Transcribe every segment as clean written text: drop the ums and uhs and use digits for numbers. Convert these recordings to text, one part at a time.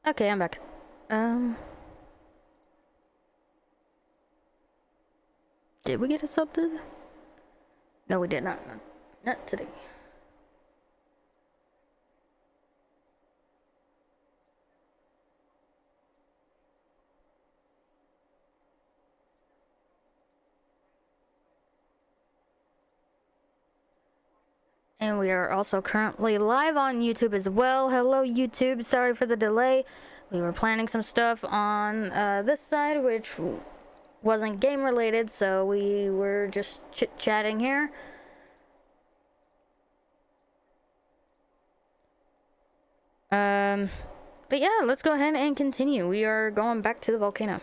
Okay, I'm back. Did we get a sub today? No, we did not. Not today. And we are also currently live on YouTube as well. Hello, YouTube. Sorry for the delay. We were planning some stuff on this side, which wasn't game related, so we were just chit-chatting here. But yeah, let's go ahead and continue. We are going back to the volcano.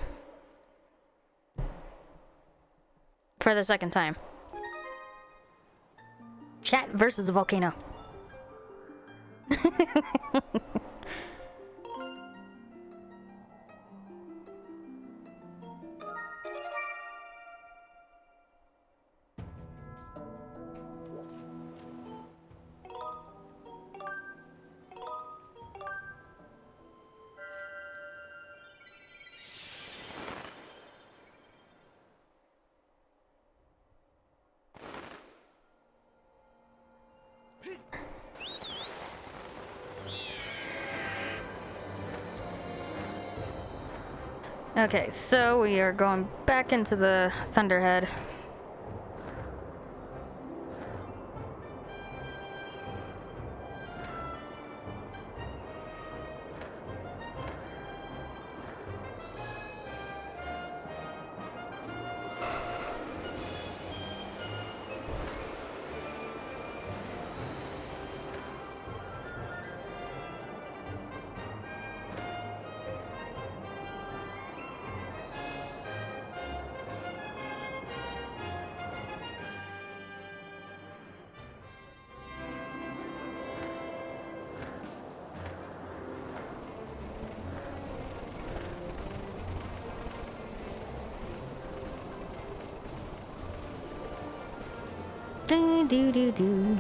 For the second time. Chat versus the volcano. Okay, so we are going back into the Thunderhead. Do do do do.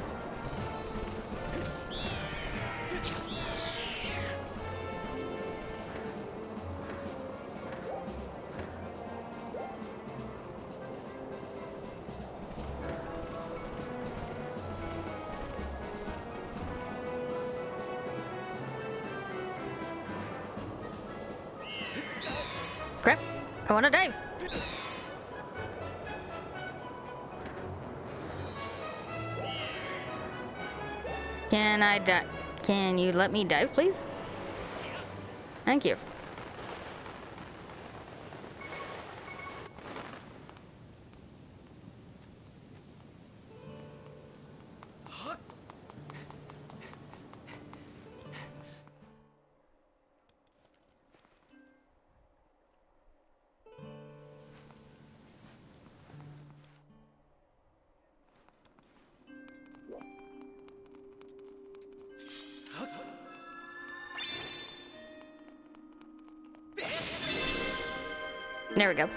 Crap! I want to dive. Can I dive? Can you let me dive, please? Thank you. There we go.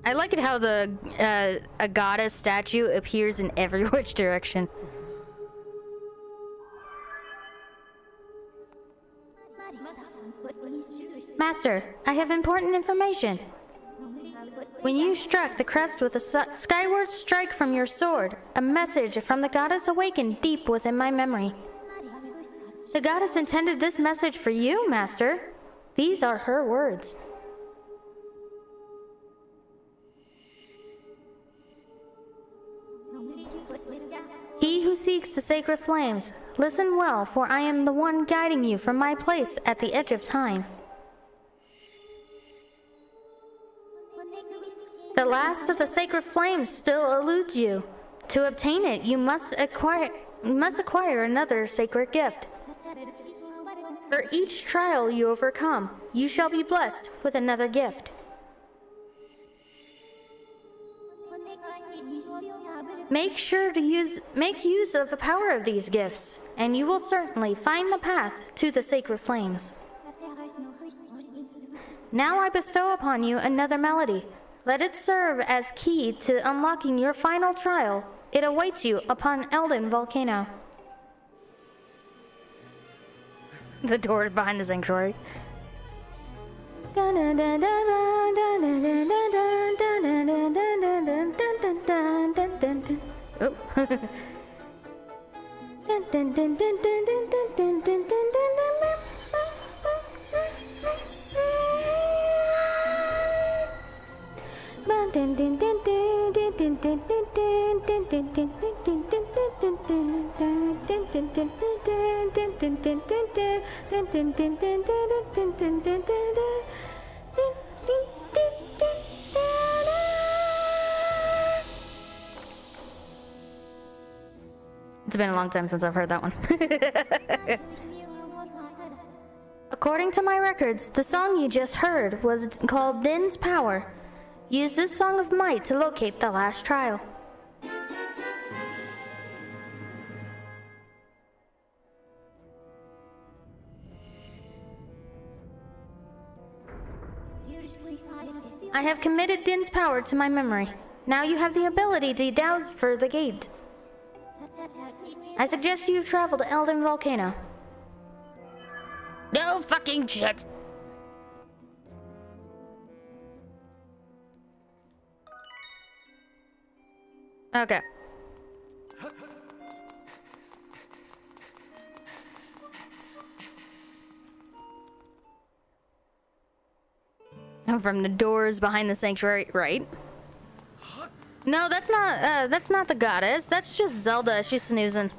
I like it how the a goddess statue appears in every which direction. Master, I have important information. When you struck the crest with a skyward strike from your sword, a message from the goddess awakened deep within my memory. The goddess intended this message for you, Master. These are her words. He who seeks the sacred flames, listen well, for I am the one guiding you from my place at the edge of time. The last of the sacred flames still eludes you. To obtain it, you must acquire another sacred gift. For each trial you overcome, you shall be blessed with another gift. Make sure to make use of the power of these gifts, and you will certainly find the path to the sacred flames. Now I bestow upon you another melody. Let it serve as key to unlocking your final trial. It awaits you upon Elden Volcano. The door behind the sanctuary. Oh. It's been a long time since I've heard that one. According to my records, the song you just heard was called Din's Power. Use this Song of Might to locate the last trial. I have committed Din's Power to my memory. Now you have the ability to douse for the gate. I suggest you travel to Elden Volcano. No fucking shit! Okay. From the doors behind the sanctuary, right? No, that's not the goddess. That's just Zelda. She's snoozing.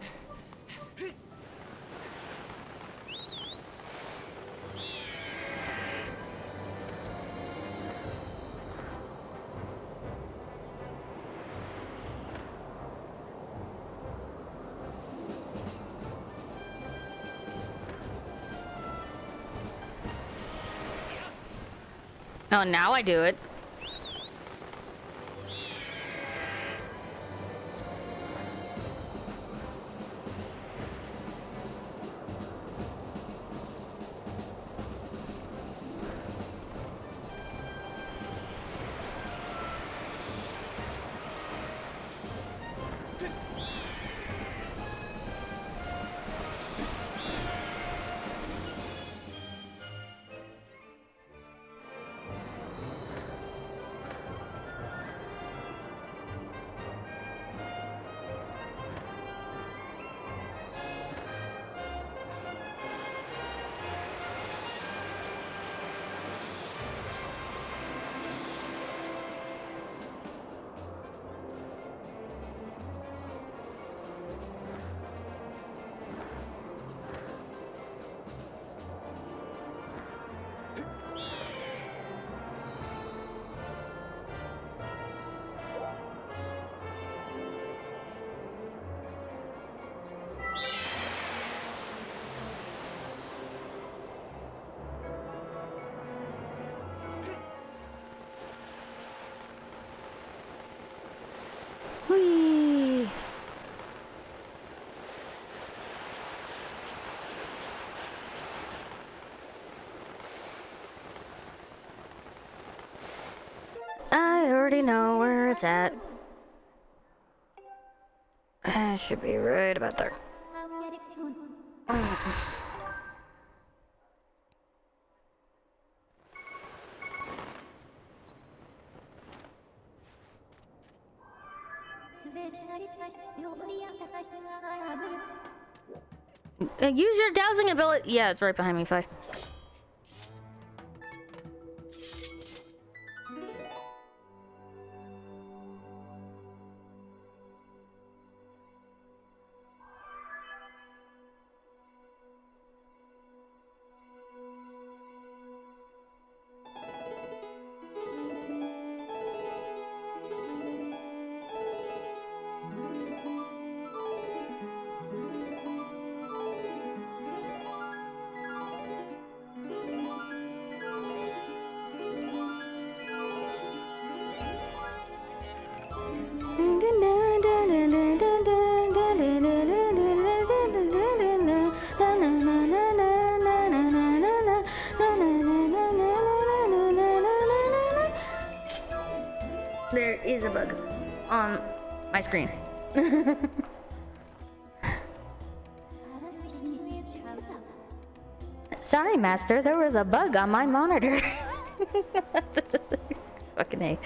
Oh, now I do it. Whee! I already know where it's at. I should be right about there. Use your dowsing ability. Yeah, it's right behind me, Fi. is a bug on my screen. Sorry, Master, there was a bug on my monitor. Fucking A.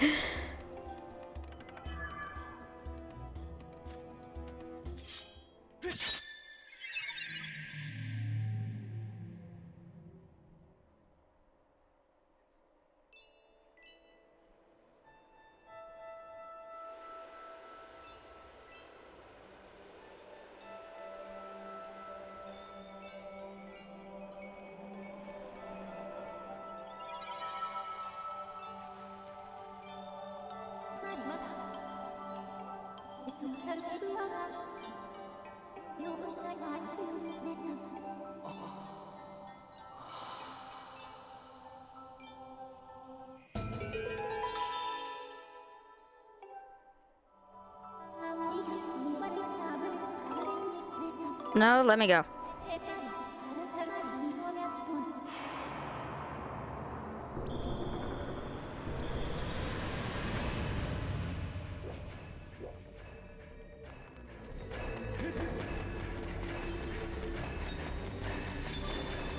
No, let me go.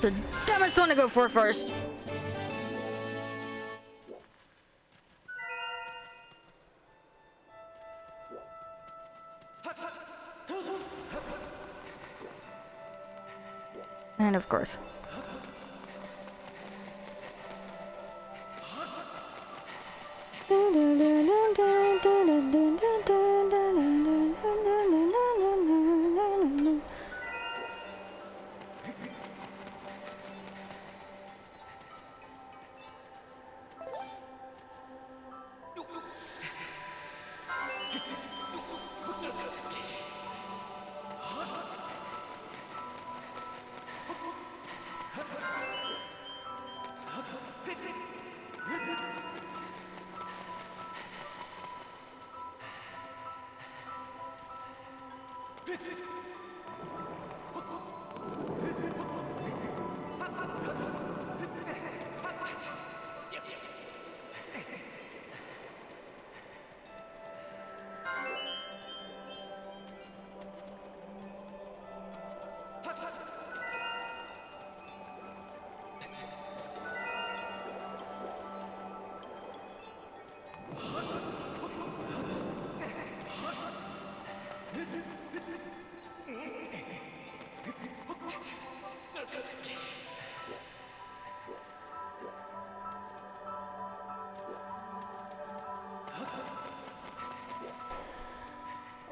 The dumbest one to go for first. And of course.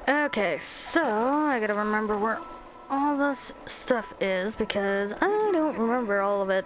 Okay, so I gotta remember where all this stuff is because I don't remember all of it.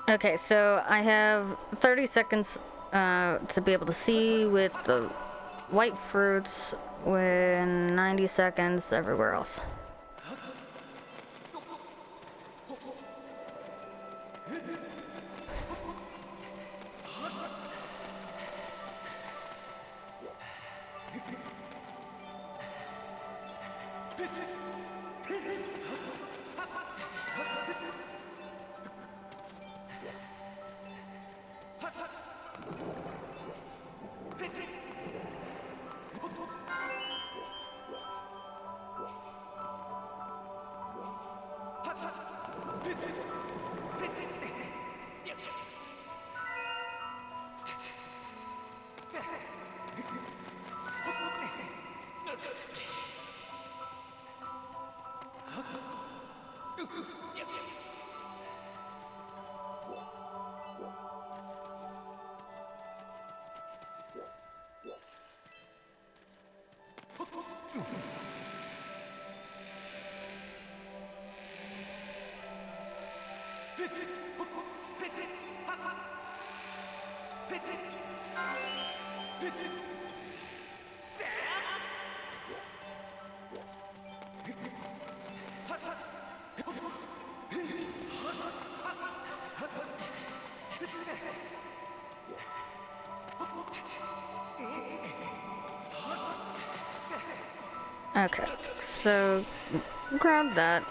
Okay, so I have 30 seconds to be able to see with the white fruits, with 90 seconds everywhere else. Okay, so grab that.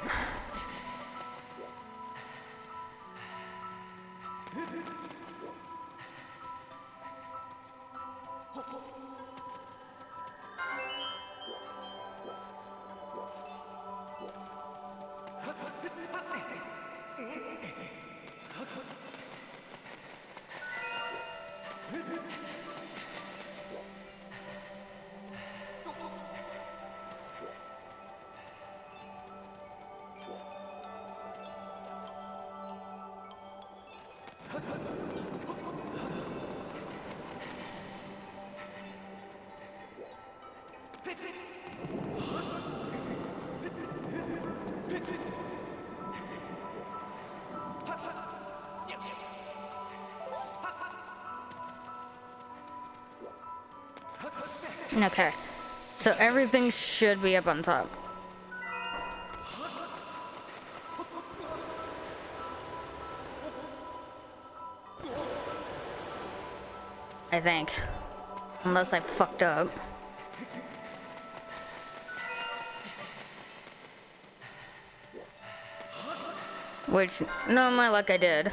Okay, so everything should be up on top. I think. Unless I fucked up. Which, no, my luck, I did.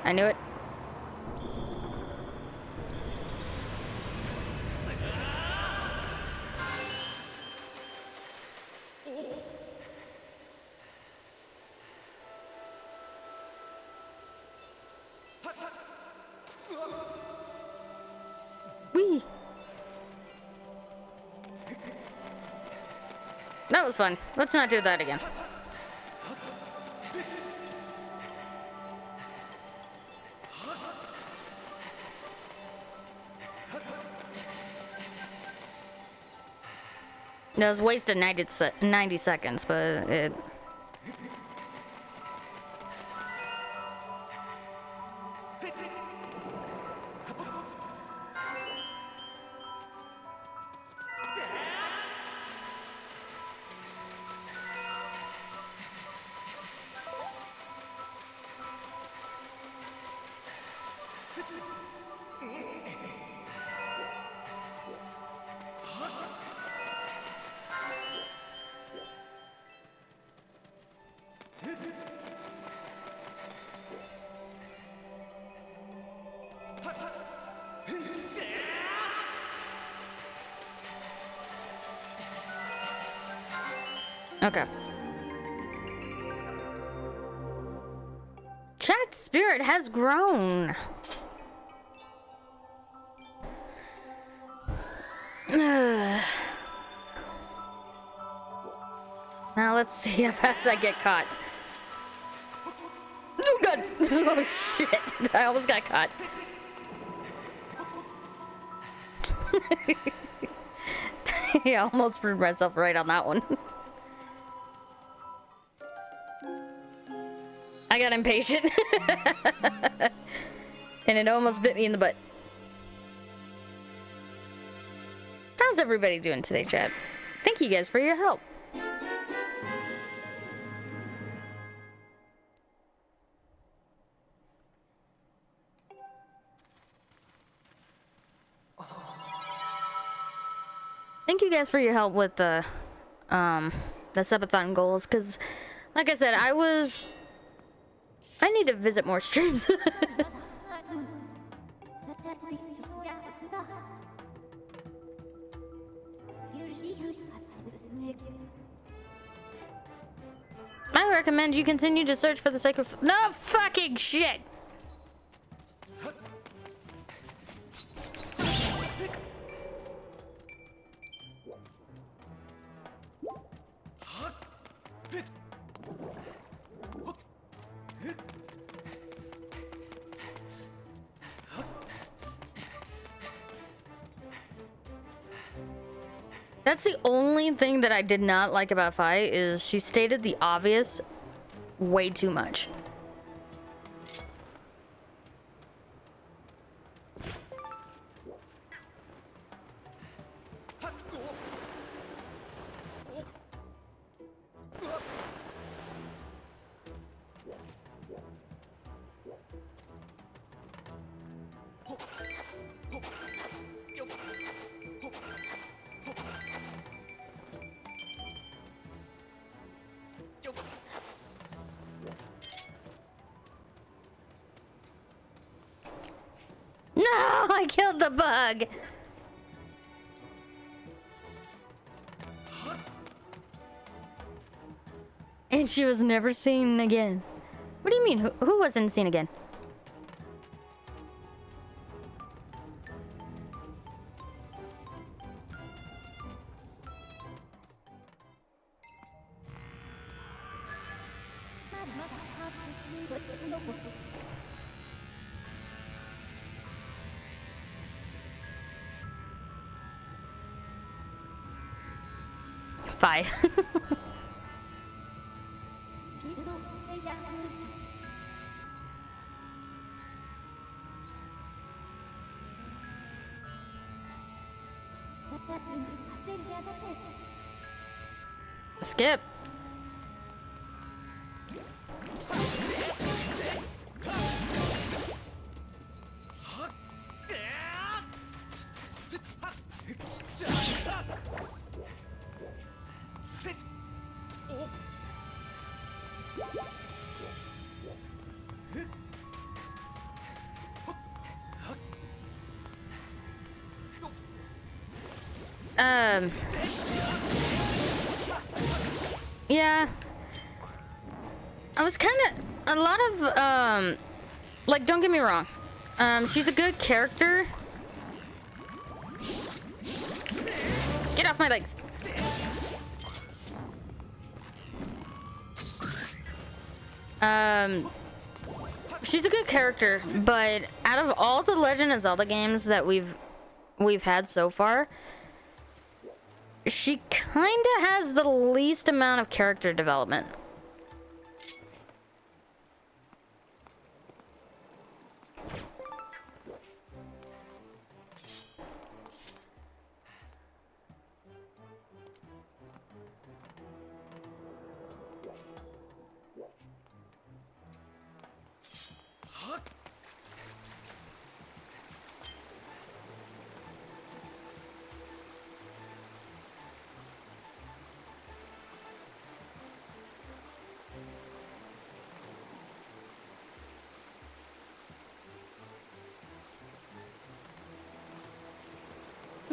I knew it. Whee! That was fun. Let's not do that again. That was wasted 90 seconds, but it... Okay. Chat's spirit has grown. Now let's see how fast I get caught. Oh god! Oh shit! I almost got caught. I almost proved myself right on that one. I got impatient. And it almost bit me in the butt. How's everybody doing today, chat? Thank you guys for your help. Thank you guys for your help with the subathon goals, because, like I said, I need to visit more streams. I recommend you continue to search for the sacred. No fucking shit! That's the only thing that I did not like about Fi, is she stated the obvious way too much. No, I killed the bug. And she was never seen again. What do you mean? Who wasn't seen again? Fi. Skip. Yeah. I was kind of, a lot of, like, don't get me wrong. She's a good character. Get off my legs. She's a good character, but out of all the Legend of Zelda games that we've had so far, she kinda has the least amount of character development.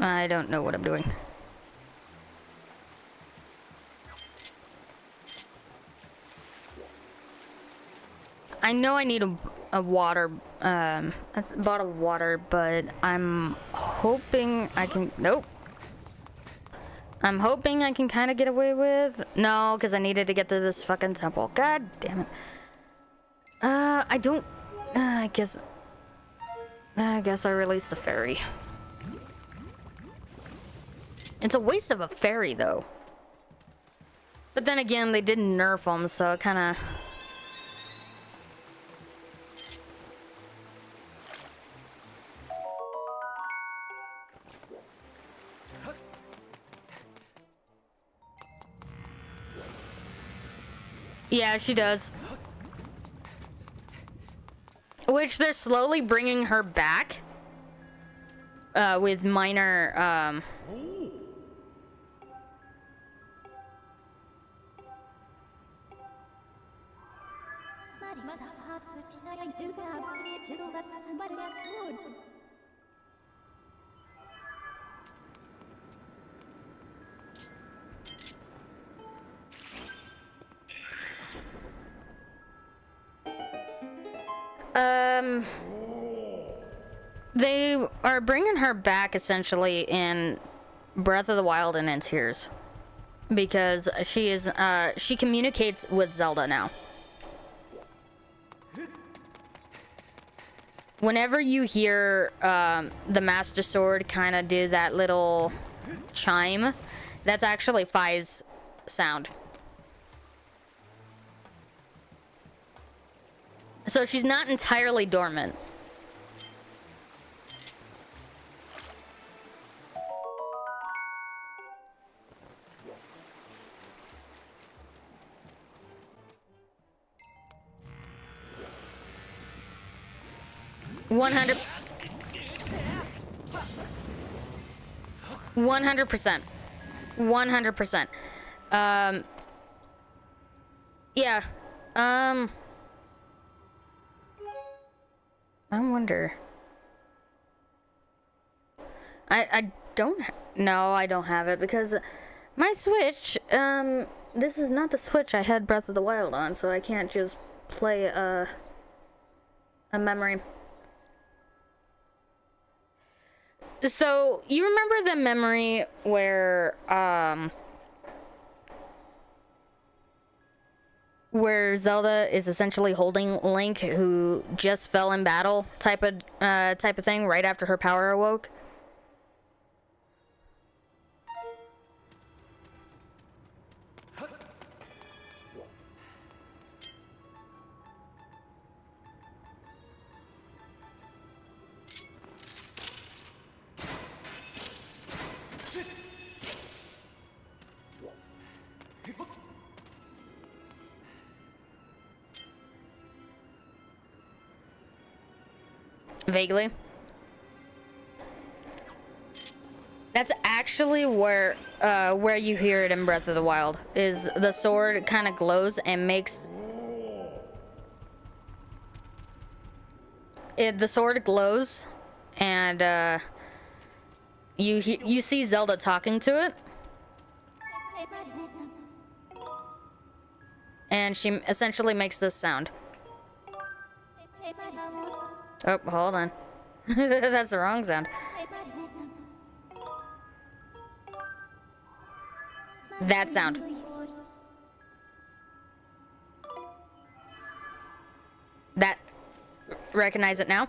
I don't know what I'm doing. I know I need a water, a bottle of water, but I'm hoping I can, nope. I'm hoping I can kind of get away with, no, because I needed to get to this fucking temple. God damn it. I don't, I guess I released the fairy. It's a waste of a fairy, though. But then again, they didn't nerf them, so it kind of... Yeah, she does. Which they're slowly bringing her back. With minor, They are bringing her back essentially in Breath of the Wild and in Tears. Because she communicates with Zelda now. Whenever you hear the Master Sword kind of do that little chime, that's actually Fi's sound. So she's not entirely dormant. One hundred percent. 100%. Yeah. I wonder. I don't. No, I don't have it because my Switch. This is not the Switch I had Breath of the Wild on, so I can't just play a memory. So, you remember the memory where Zelda is essentially holding Link, who just fell in battle, type of thing, right after her power awoke? Vaguely. That's actually where you hear it in Breath of the Wild. Is the sword kind of glows and makes it. The sword glows, and you see Zelda talking to it, and she essentially makes this sound. Oh, hold on. That's the wrong sound. That sound. That. Recognize it now?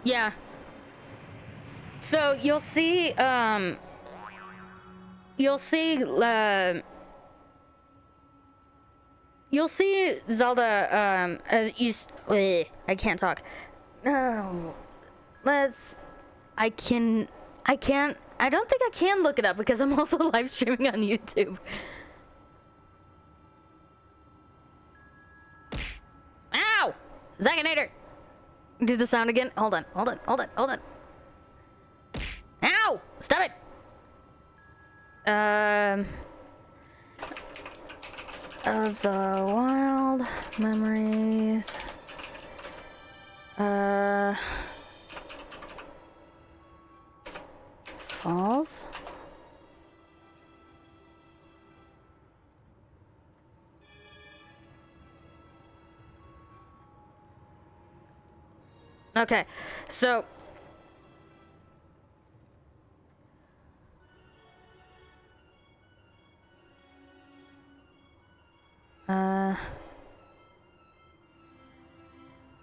Yeah. So you'll see Zelda as you I can't talk. No. I don't think I can look it up because I'm also live streaming on YouTube. Ow! Zaganator! Do the sound again. Hold on. Ow! Stop it! Of the Wild memories. Falls. Okay, so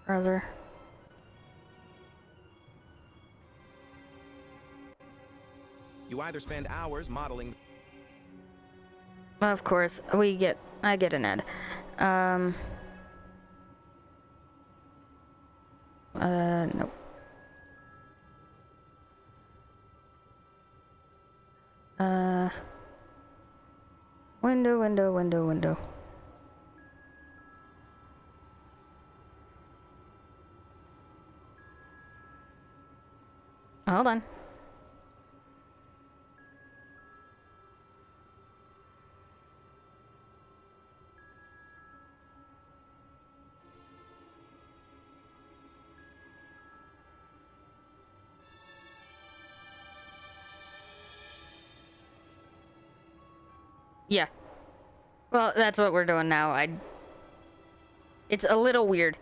browser. You either spend hours modeling... Of course, I get an ad. Nope. Window. Hold on. Yeah. Well, that's what we're doing now. It's a little weird.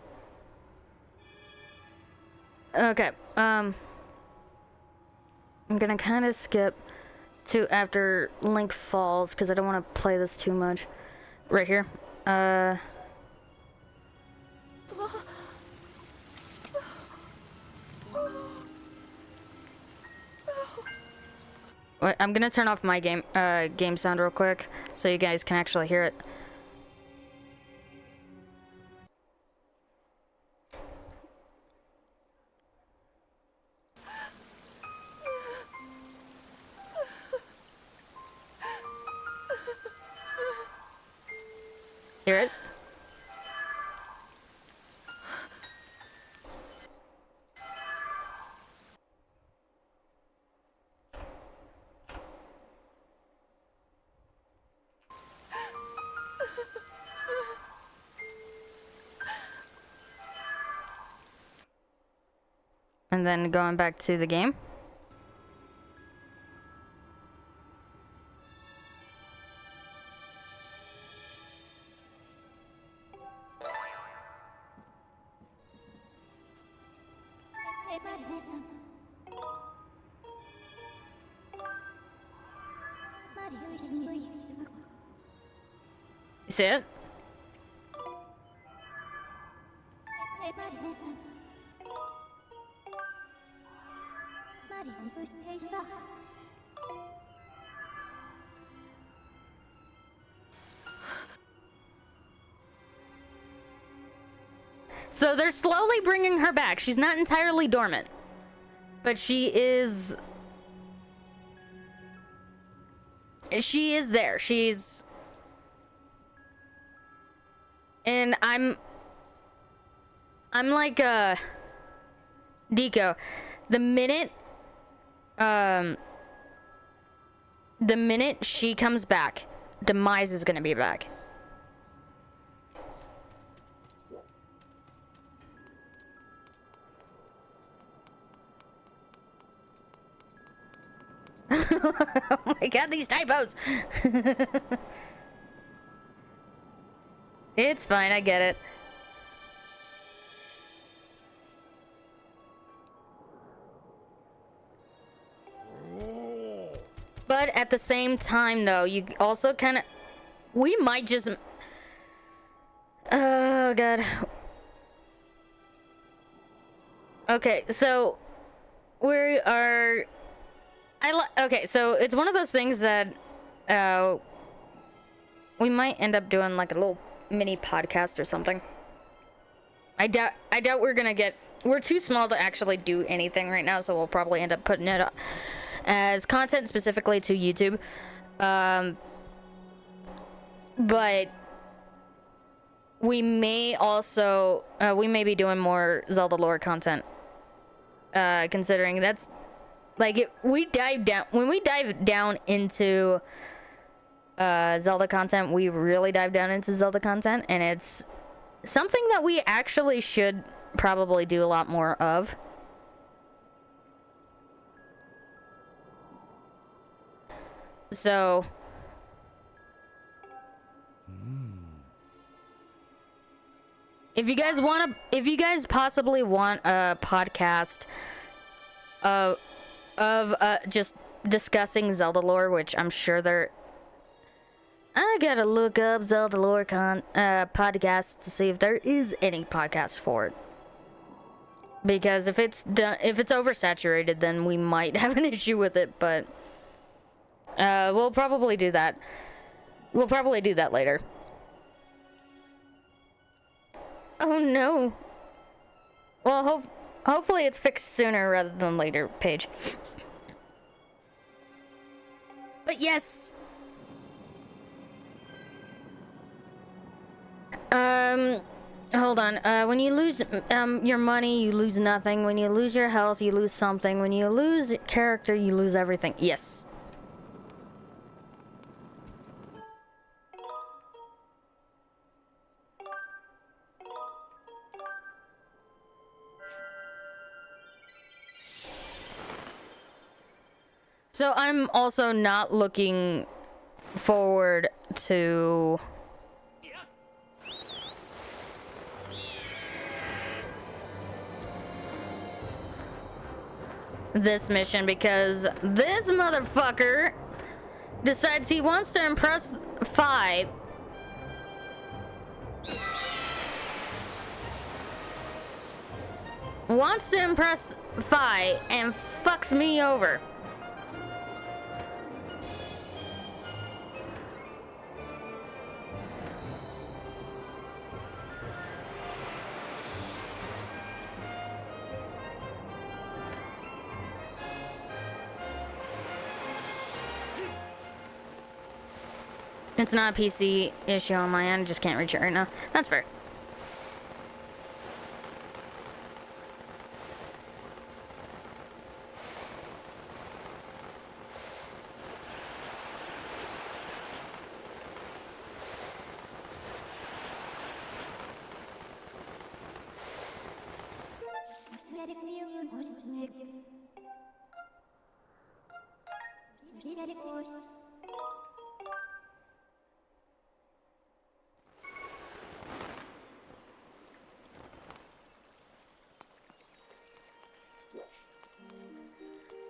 Okay, I'm gonna kind of skip to after Link falls, because I don't want to play this too much. Right here. Wait, I'm gonna turn off my game sound real quick, so you guys can actually hear it. Hear it? And then going back to the game. You see it? So they're slowly bringing her back. She's not entirely dormant, but she is there. And I'm like Deco. The minute she comes back, Demise is gonna be back. Oh my god, these typos! It's fine, I get it. But at the same time, though, you also kind of... We might just... Oh, God. Okay, so... We are... Okay, so it's one of those things that... we might end up doing, like, a little mini podcast or something. I doubt we're gonna get... We're too small to actually do anything right now, so we'll probably end up putting it up as content specifically to YouTube. But we may also we may be doing more Zelda lore content, considering that's like when we dive down into Zelda content, we really dive down into Zelda content, and it's something that we actually should probably do a lot more of. So if you guys possibly want a podcast of just discussing Zelda lore, which I'm sure I gotta look up Zelda lore podcasts to see if there is any podcast for it. Because if it's oversaturated, then we might have an issue with it, but We'll probably do that. We'll probably do that later. Oh no. Well, hopefully it's fixed sooner rather than later, Paige. But yes. Hold on. When you lose your money, you lose nothing. When you lose your health, you lose something. When you lose character, you lose everything. Yes. So I'm also not looking forward to this mission because this motherfucker decides he wants to impress Fi. Wants to impress Fi and fucks me over. It's not a PC issue on my end, just can't reach it right now. That's fair.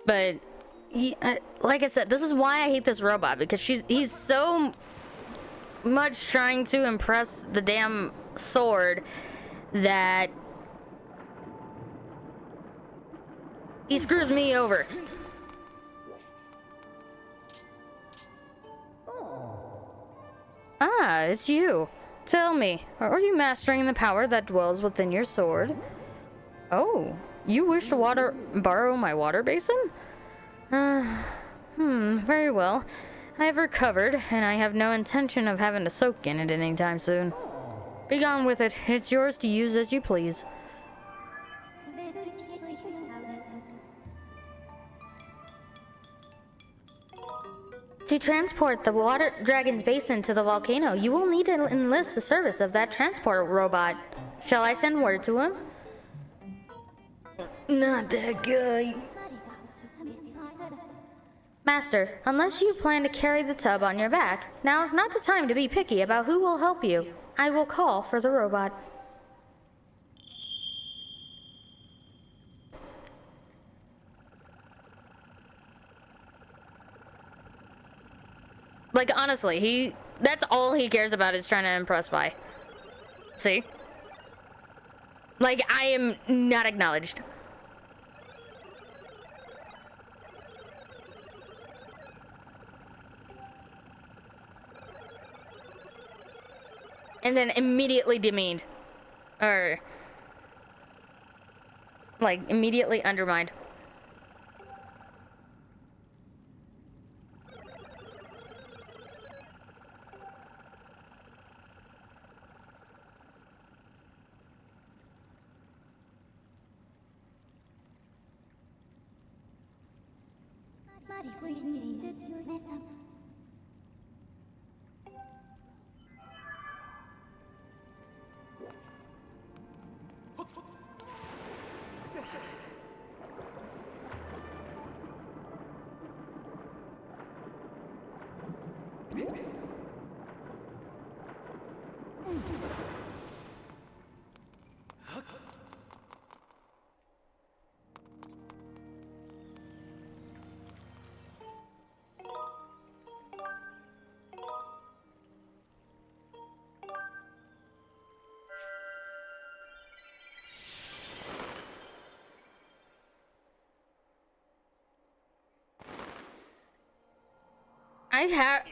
But like I said, this is why I hate this robot, because he's so much trying to impress the damn sword that he screws me over. Ah, it's you. Tell me, are you mastering the power that dwells within your sword? Oh, you wish to borrow my water basin? Very well. I have recovered, and I have no intention of having to soak in it anytime soon. Be gone with it. It's yours to use as you please. To transport the water dragon's basin to the volcano, you will need to enlist the service of that transport robot. Shall I send word to him? Not that guy. Master, unless you plan to carry the tub on your back, now is not the time to be picky about who will help you. I will call for the robot. Like, honestly, that's all he cares about is trying to impress Vi. See? Like, I am not acknowledged. And then immediately demeaned. Or, like, immediately undermined.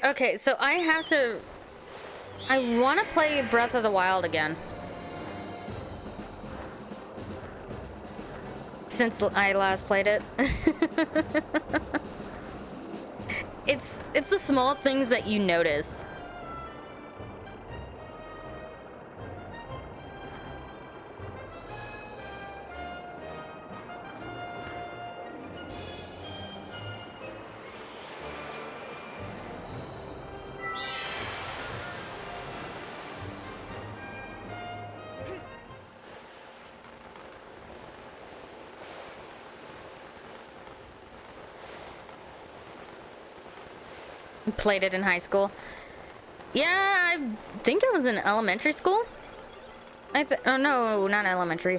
Okay, so I have to... I want to play Breath of the Wild again. Since I last played it. It's the small things that you notice. Played it in high school. Yeah, I think it was in elementary school. Oh no, not elementary.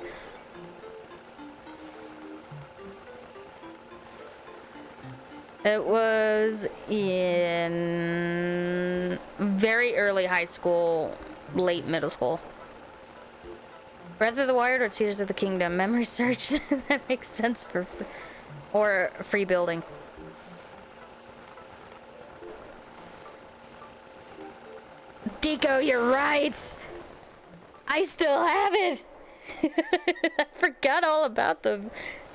It was in very early high school, late middle school. Breath of the Wild or Tears of the Kingdom? Memory search. That makes sense for or free building. Deco, you're right. I still have it. I forgot all about the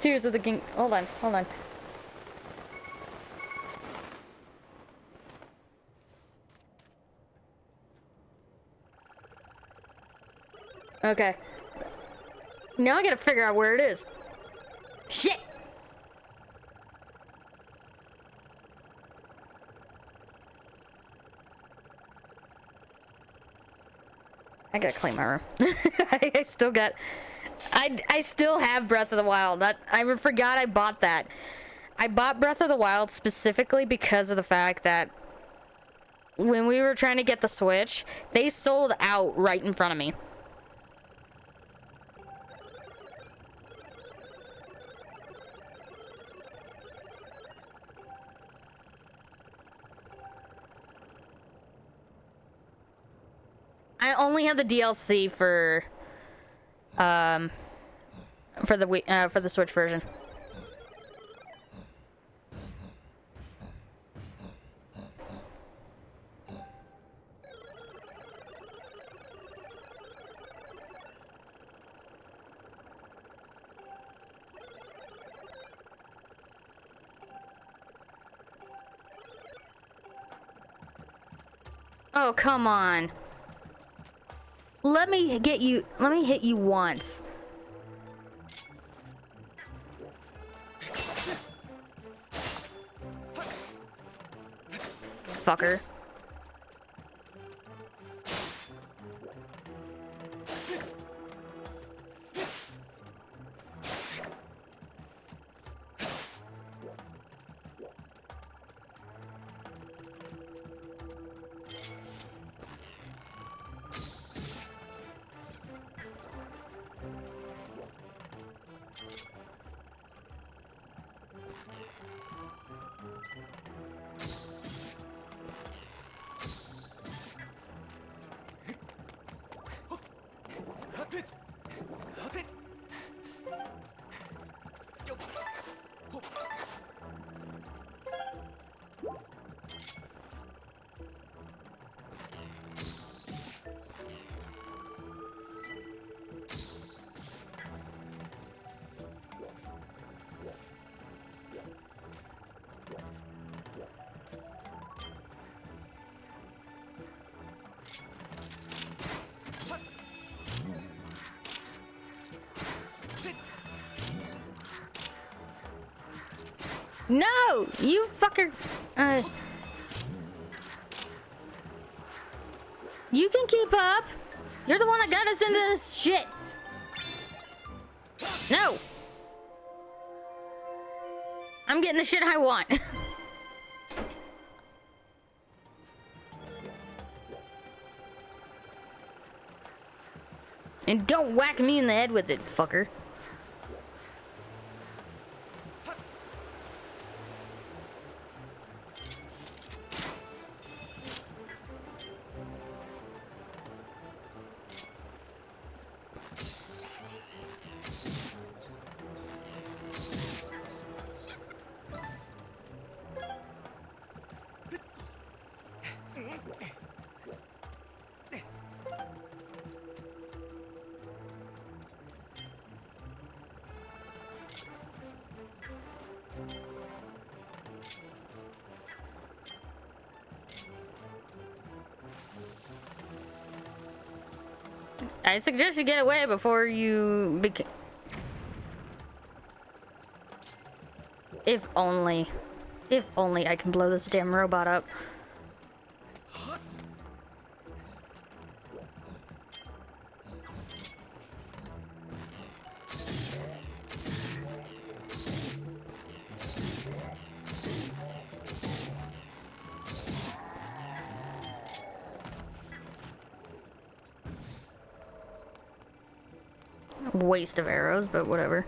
Tears of the King. Hold on, hold on. Okay. Now I gotta figure out where it is. Shit! I gotta clean my room. I still got... I still have Breath of the Wild. I forgot I bought that. I bought Breath of the Wild specifically because of the fact that when we were trying to get the Switch, they sold out right in front of me. I only have the DLC for the Switch version. Oh, come on. Let me hit you once. Fucker. No! You fucker! You can keep up! You're the one that got us into this shit! No! I'm getting the shit I want. And don't whack me in the head with it, fucker. I suggest you get away before you If only I can blow this damn robot up. Waste of arrows, but whatever.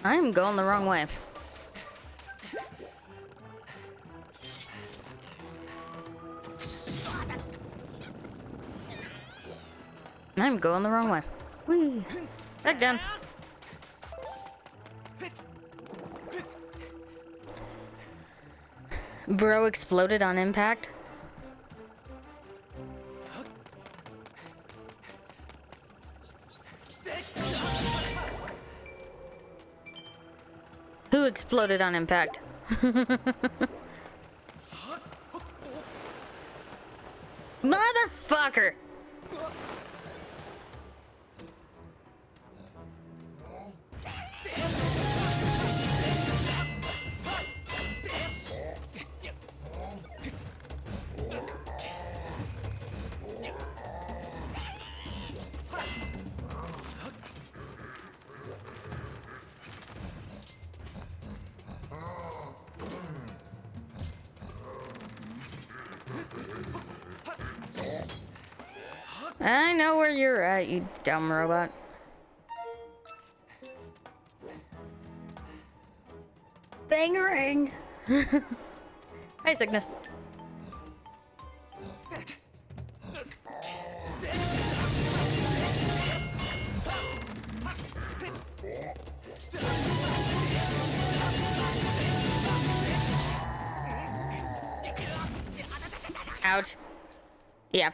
I'm going the wrong way. I'm going the wrong way. Whee! Back down. Bro exploded on impact. Who exploded on impact? Motherfucker! I know where you're at, you dumb robot. Bangerang! Hi, Sickness. Ouch. Yeah.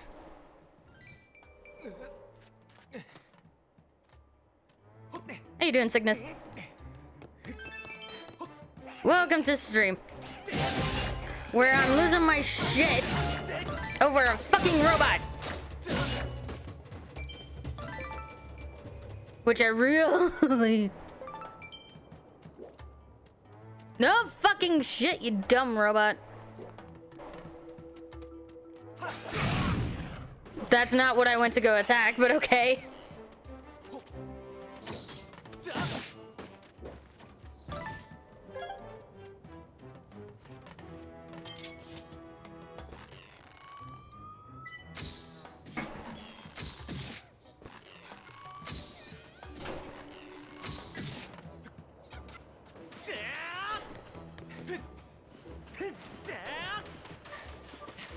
How you doing, Sickness? Welcome to stream, where I'm losing my shit over a fucking robot, which I really... No fucking shit, you dumb robot. That's not what I went to go attack, but okay.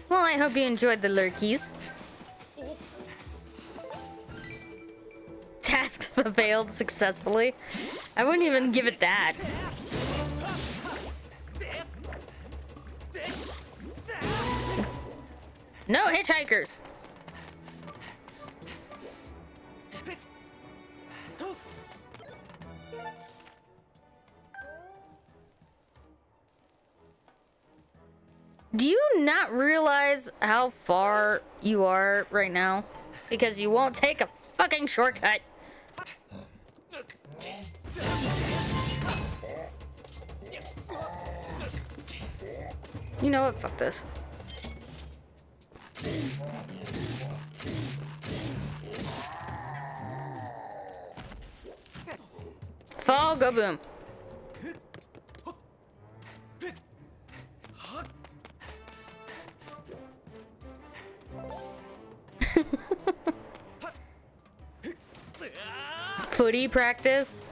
Well, I hope you enjoyed the lurkies. Tasks fulfilled successfully. I wouldn't even give it that. No hitchhikers. Do you not realize how far you are right now? Because you won't take a fucking shortcut. You know what? Fuck this. Fall, go boom. footy practice.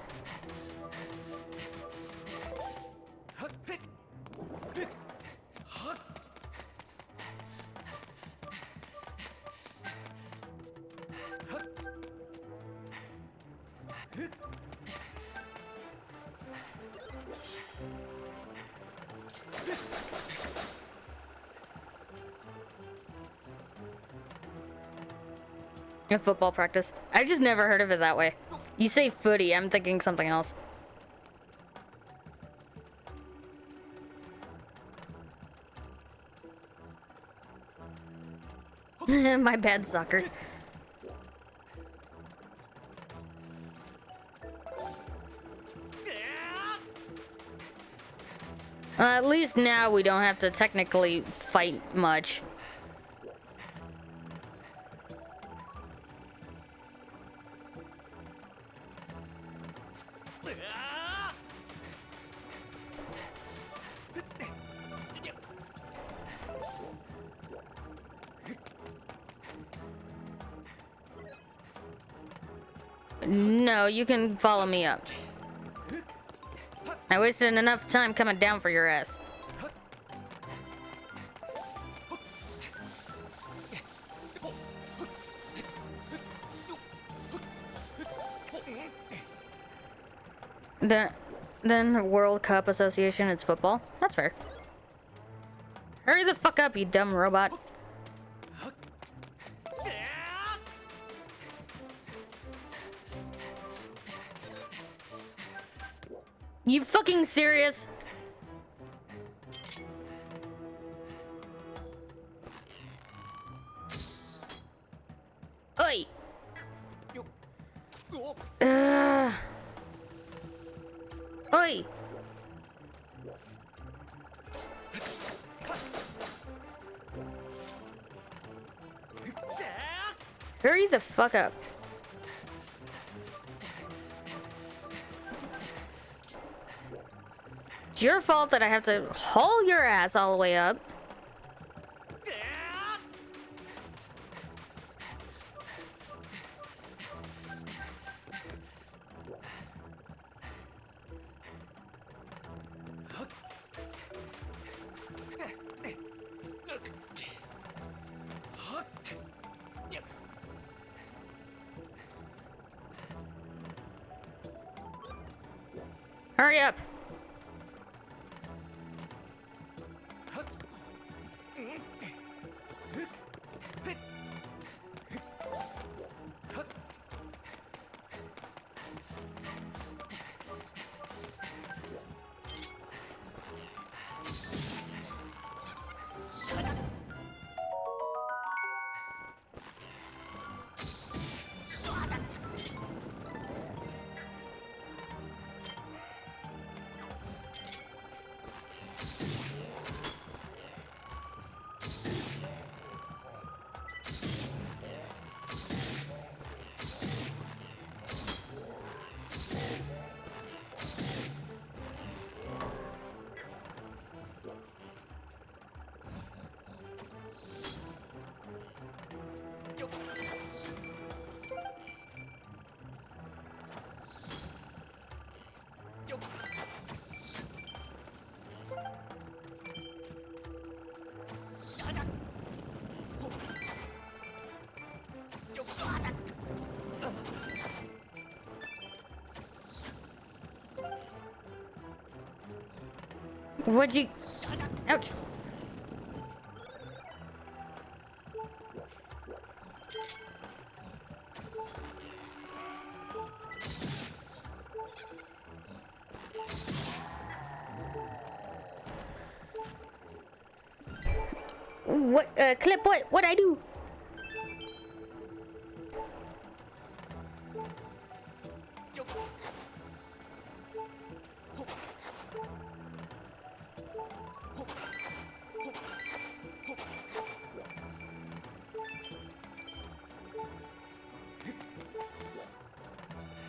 A football practice. I just never heard of it that way. You say footy, I'm thinking something else. My bad, soccer. At least now we don't have to technically fight much. No, you can follow me up. I wasted enough time coming down for your ass. Then World Cup Association, it's football. That's fair. Hurry the fuck up, you dumb robot. You fucking serious? Oi! Oi! Hurry the fuck up. It's your fault that I have to haul your ass all the way up. Hurry up. What'd you... Ouch. What, Clip, what'd I do?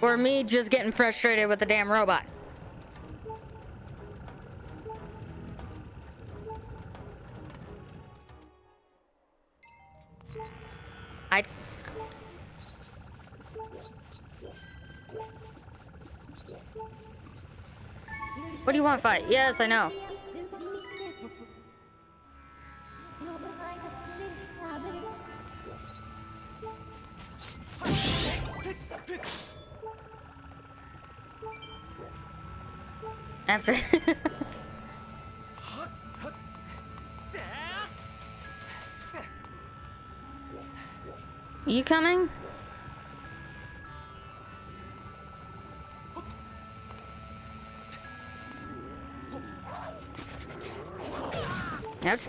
Or me just getting frustrated with the damn robot. What do you want to fight? Yes, I know. After... You coming? Ouch.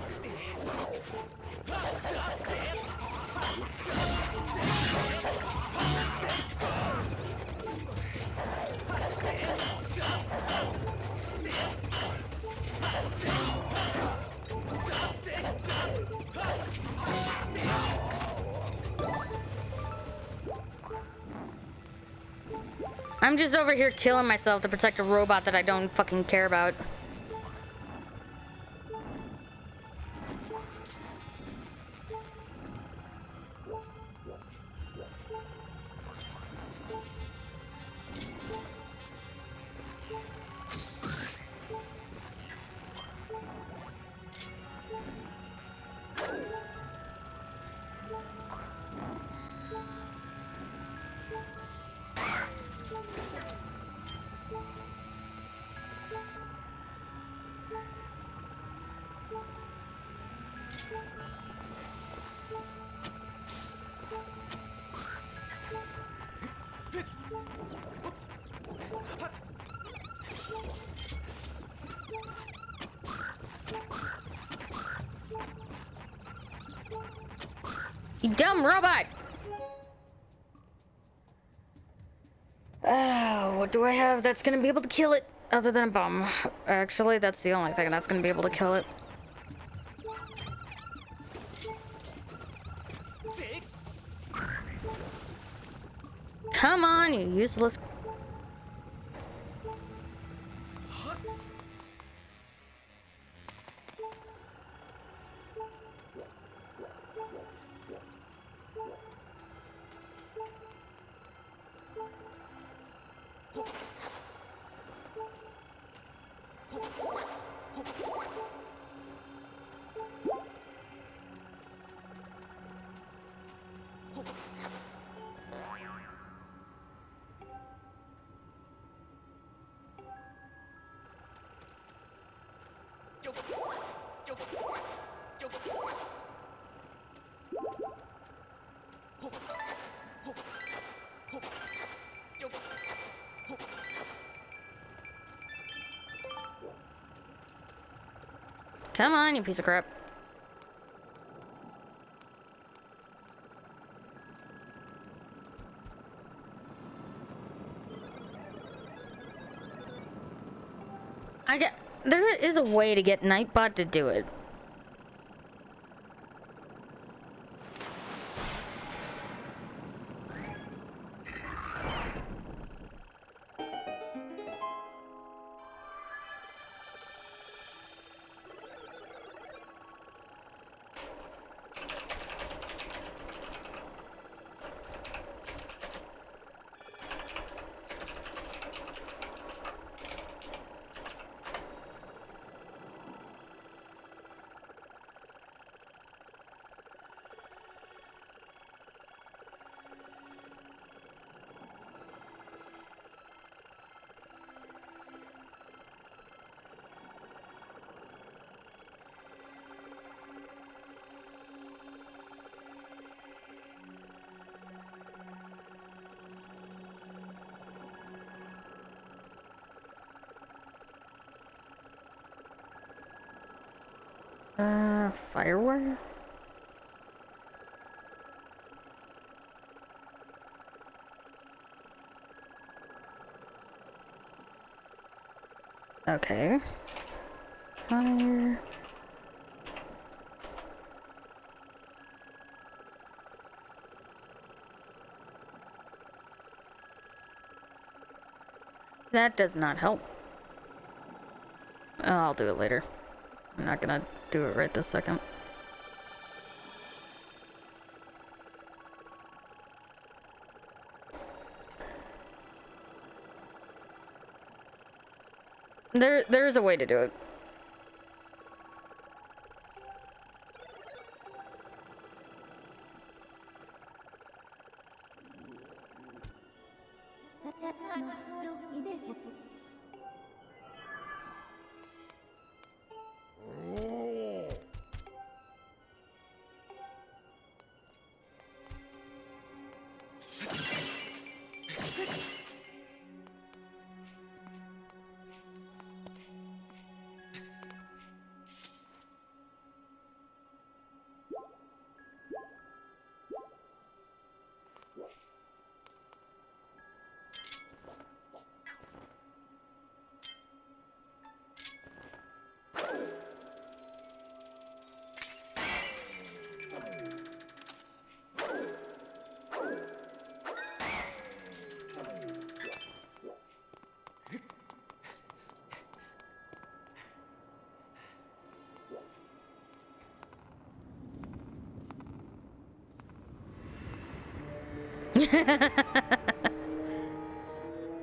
I'm just over here killing myself to protect a robot that I don't fucking care about. You dumb robot! What do I have that's gonna be able to kill it other than a bomb? Actually, that's the only thing that's gonna be able to kill it. Come on, you useless... Come on, you piece of crap. There is a way to get Nightbot to do it. Firewire? Okay. Fire. That does not help. Oh, I'll do it later. I'm not gonna do it right this second. There's a way to do it.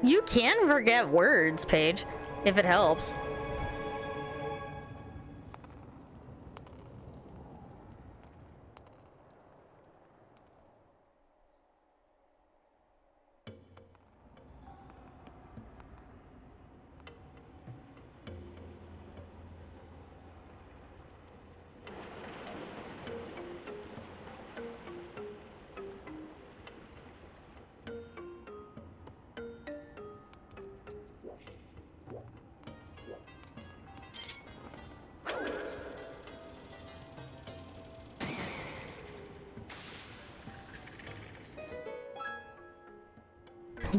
You can forget words, Paige, if it helps.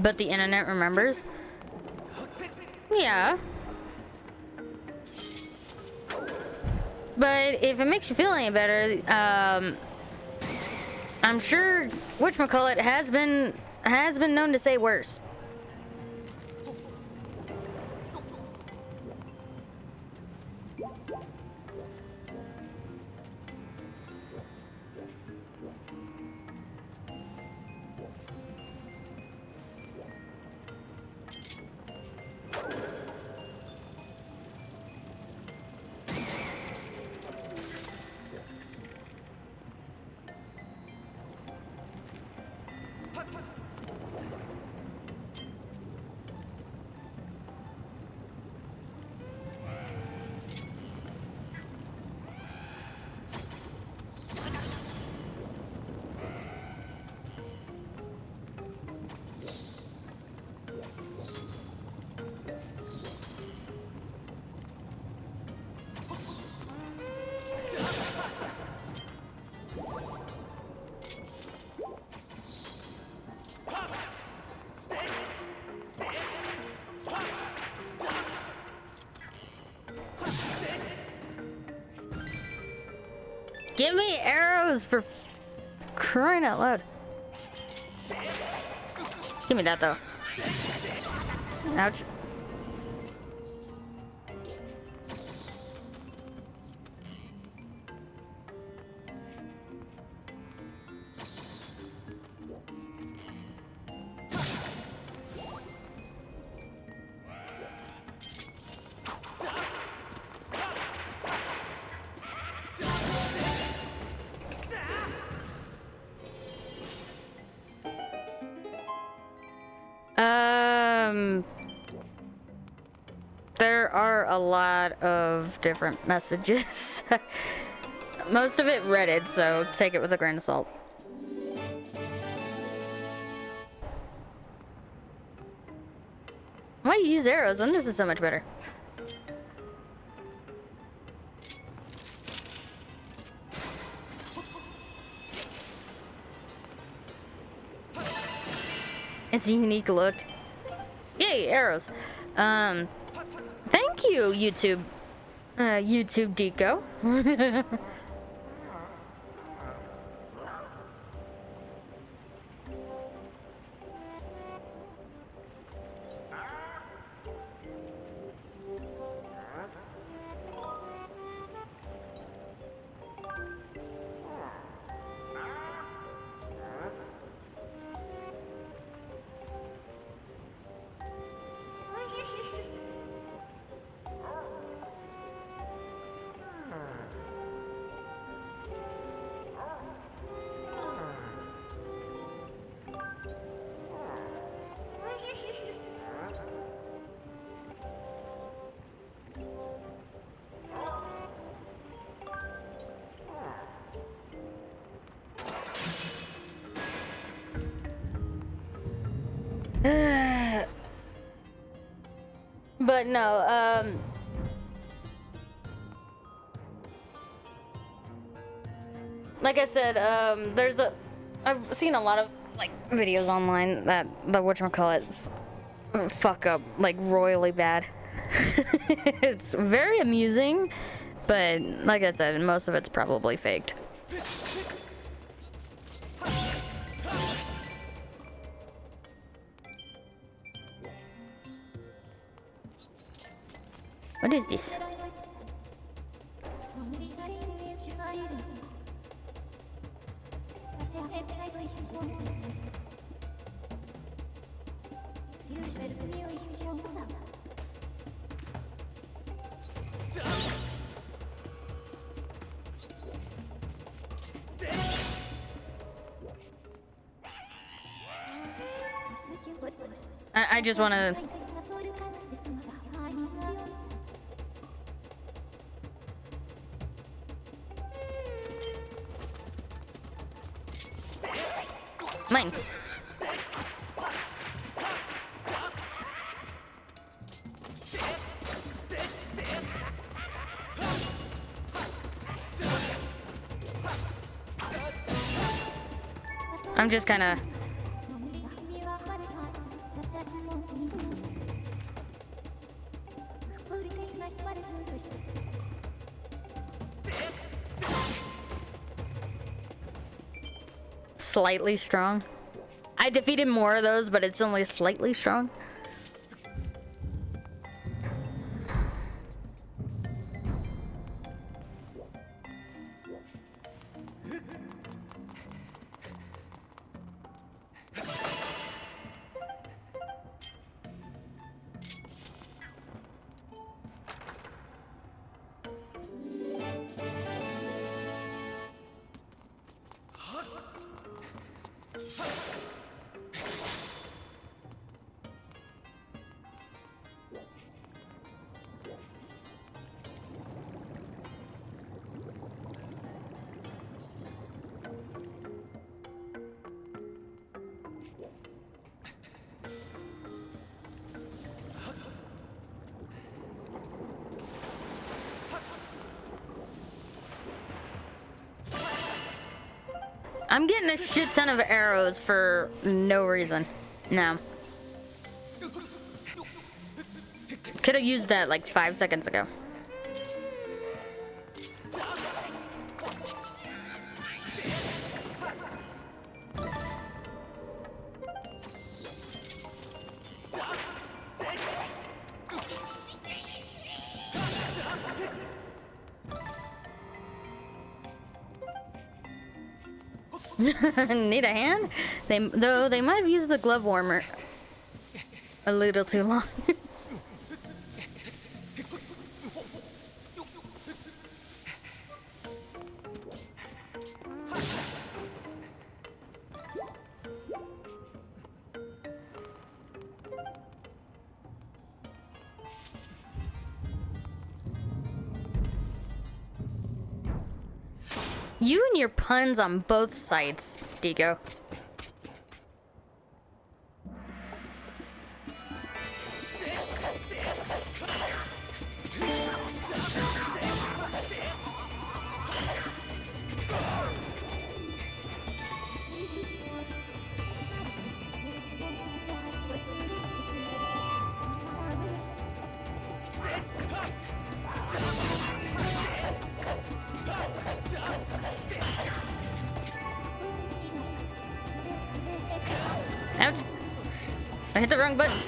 But the internet remembers? Yeah. But if it makes you feel any better, I'm sure whatchamacallit has been known to say worse. Give me arrows for crying out loud. Give me that though. Ouch. There are a lot of different messages. Most of it Reddit, so take it with a grain of salt. Why use arrows when this is so much better? It's a unique look. Yay, arrows. Thank you, YouTube. YouTube Deco. But no, like I said, I've seen a lot of like videos online that the whatchamacallits fuck up like royally bad. It's very amusing, but like I said, most of it's probably faked. What is this? I just want to... Mine. I'm just kind of... slightly strong. I defeated more of those, but it's only slightly strong. I'm getting a shit ton of arrows for no reason. No. Could have used that like 5 seconds ago. Need a hand? Though they might have used the glove warmer a little too long. You and your puns on both sides, Deco. Ouch. I hit the wrong button.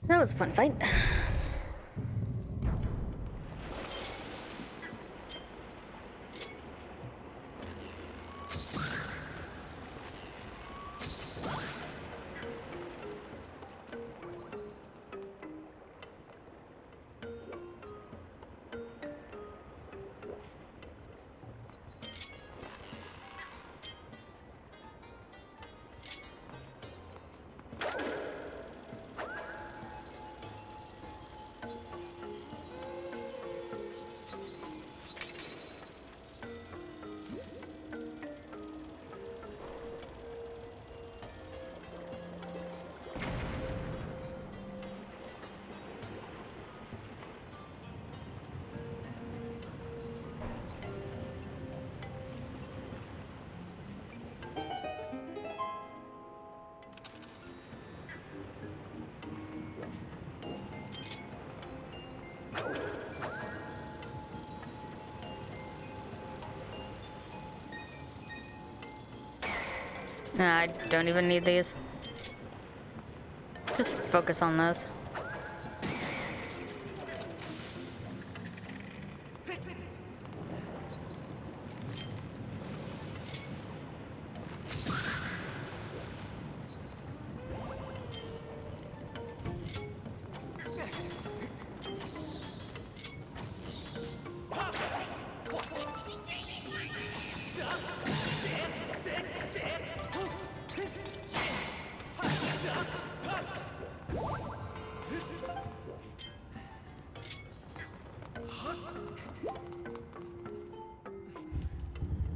That was a fun fight. I don't even need these. Just focus on this.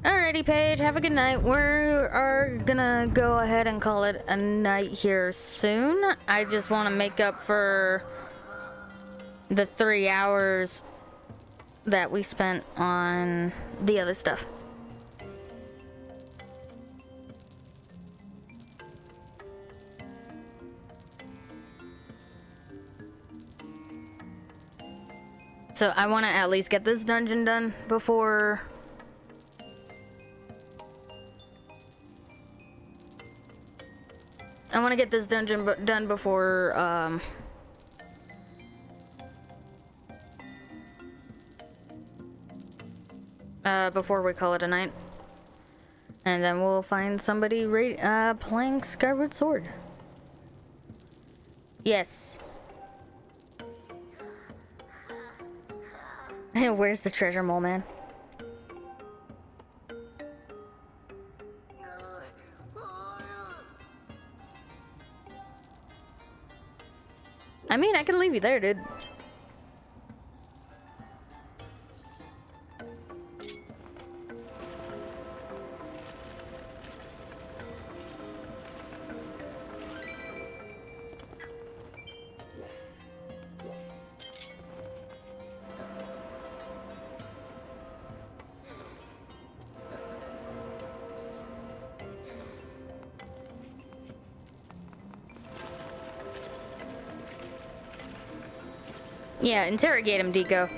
Alrighty, Paige, have a good night. We are gonna go ahead and call it a night here soon. I just want to make up for the 3 hours that we spent on the other stuff. So I want to at least get this dungeon done before... I want to get this dungeon done before, before we call it a night. And then we'll find somebody playing Skyward Sword. Yes. Where's the treasure mole, man? I mean, I can leave you there, dude. Yeah, interrogate him, Deco.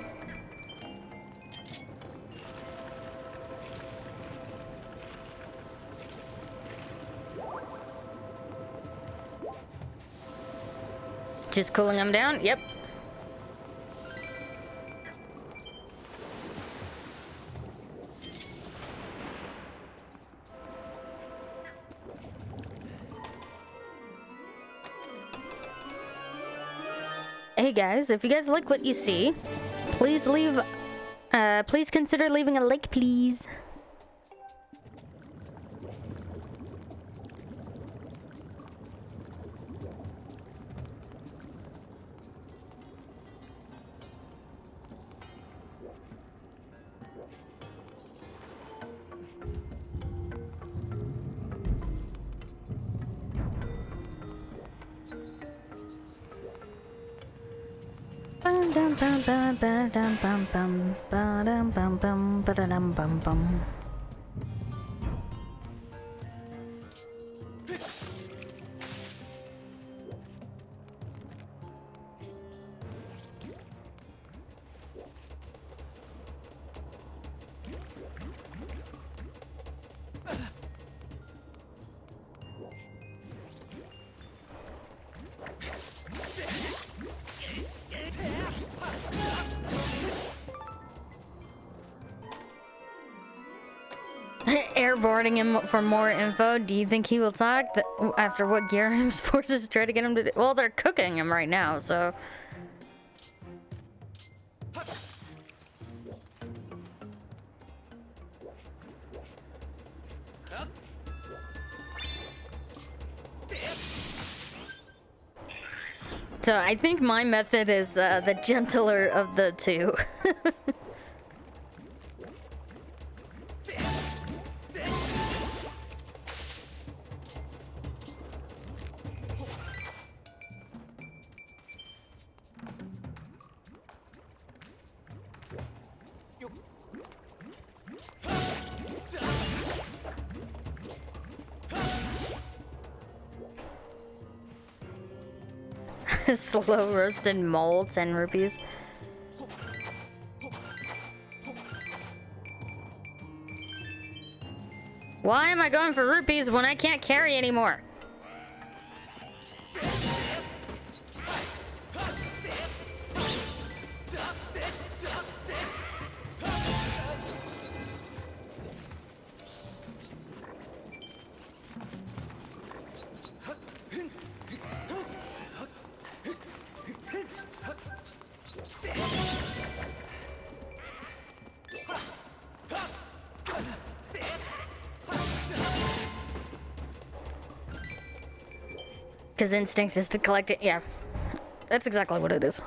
Just cooling him down? Yep. Hey guys, if you guys like what you see, please please consider leaving a like, please. Airboarding him for more info. Do you think he will talk after what Garam's forces try to get him to do? Well, they're cooking him right now, so... So I think my method is the gentler of the two. Slow roasted mole, 10 rupees. Why am I going for rupees when I can't carry anymore? His instinct is to collect it. Yeah, that's exactly what it is.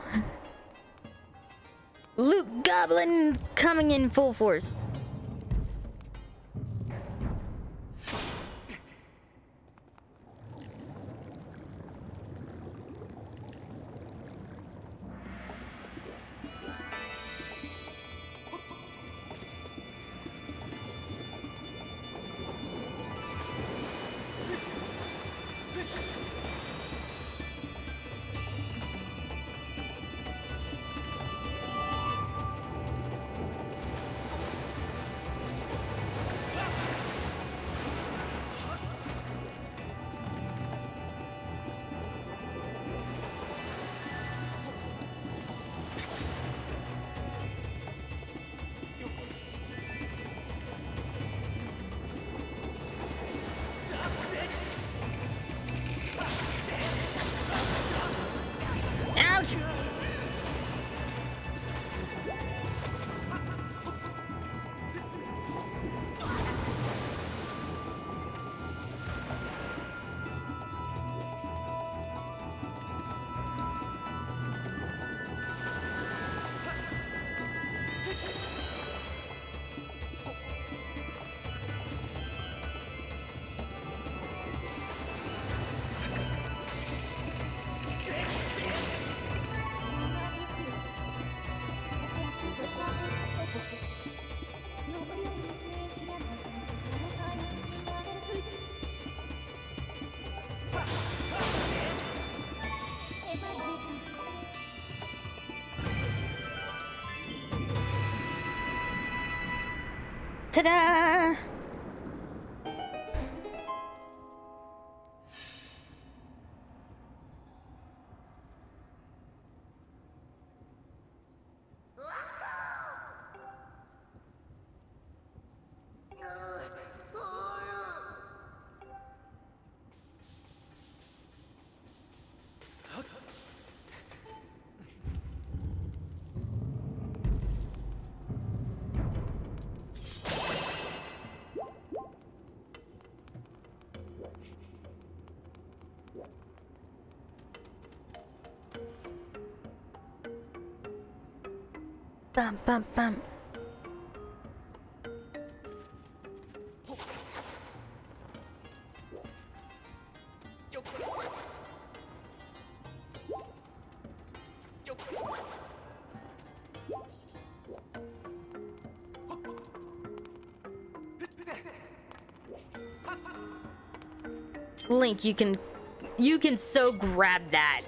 Loot Goblin coming in full force. Ouch! Ta-da! Bum, bum, bum. Link, you can so grab that.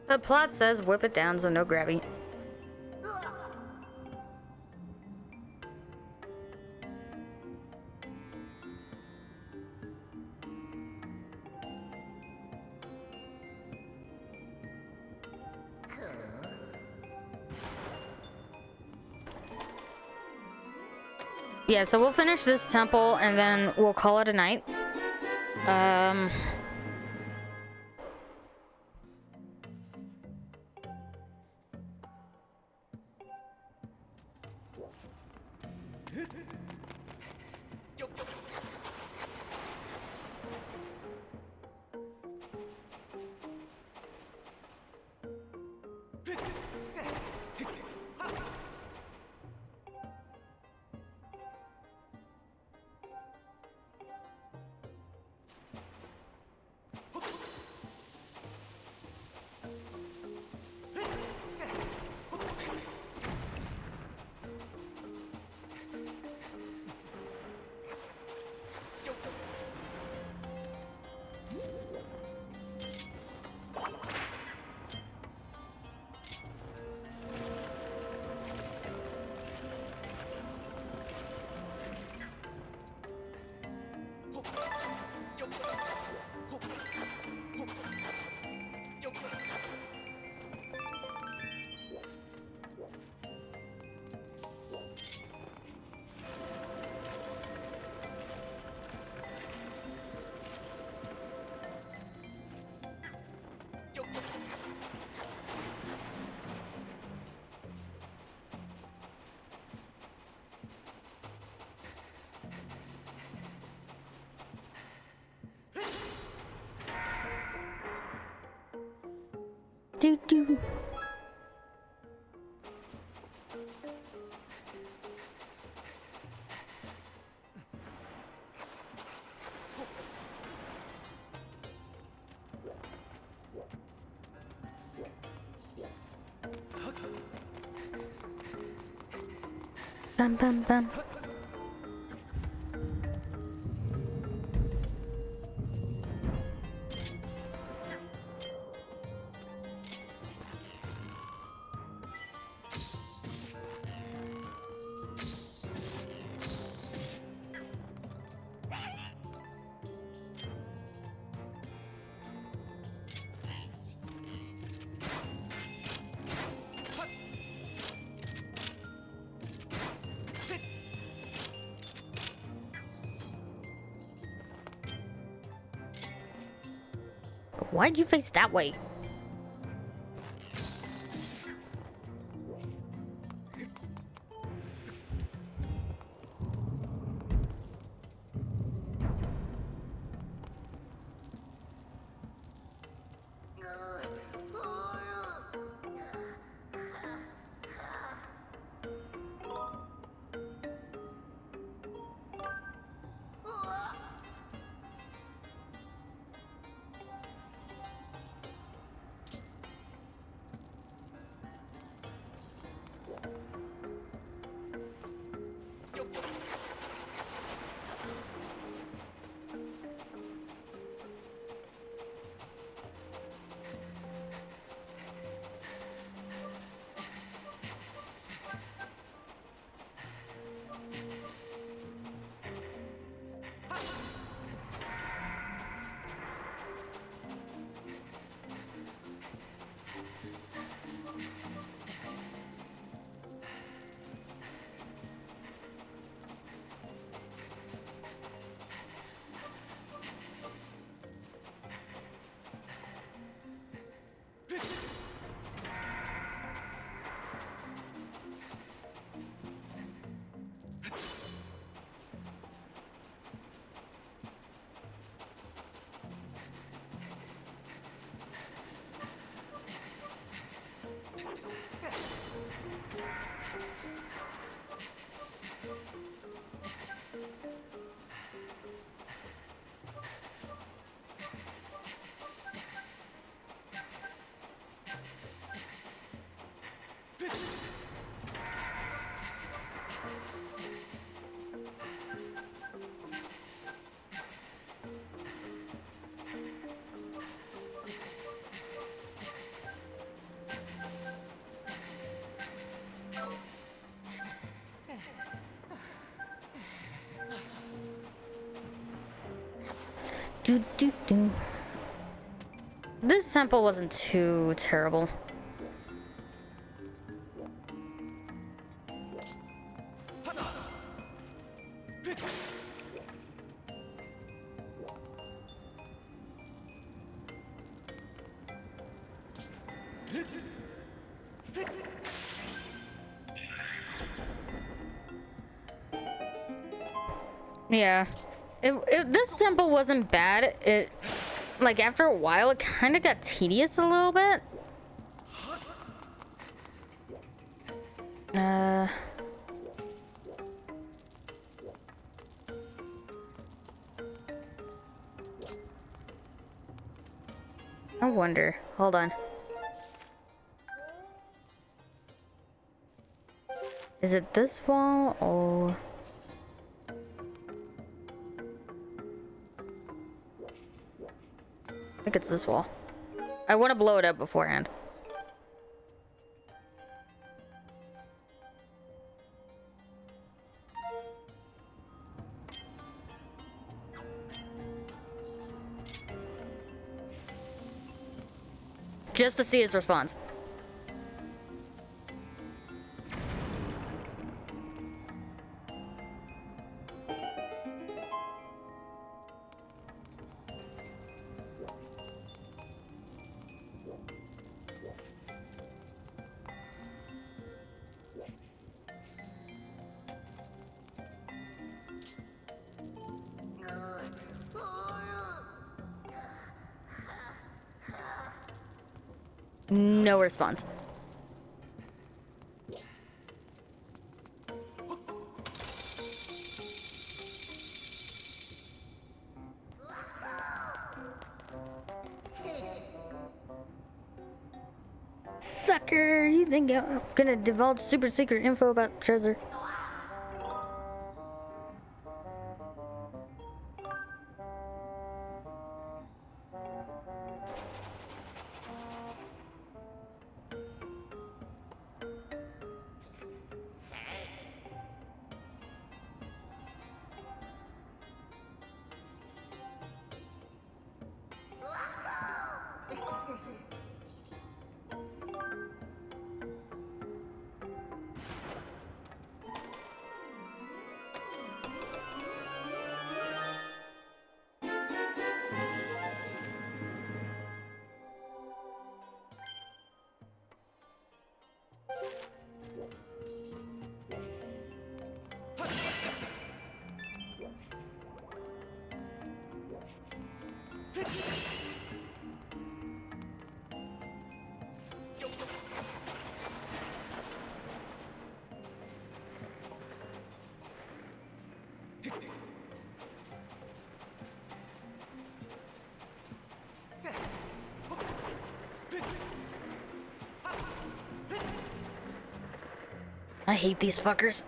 The plot says whip it down, so no grabby. Yeah, so we'll finish this temple and then we'll call it a night. Do do. Bum bum bum. Why'd you face that way? Do do do. This temple wasn't too terrible. Yeah. This temple wasn't bad. It, like, after a while, it kind of got tedious a little bit. I wonder. Hold on. Is it this wall or... I think it's this wall. I want to blow it up beforehand. Just to see his response. No response. Sucker! You think I'm gonna divulge super secret info about treasure? I hate these fuckers.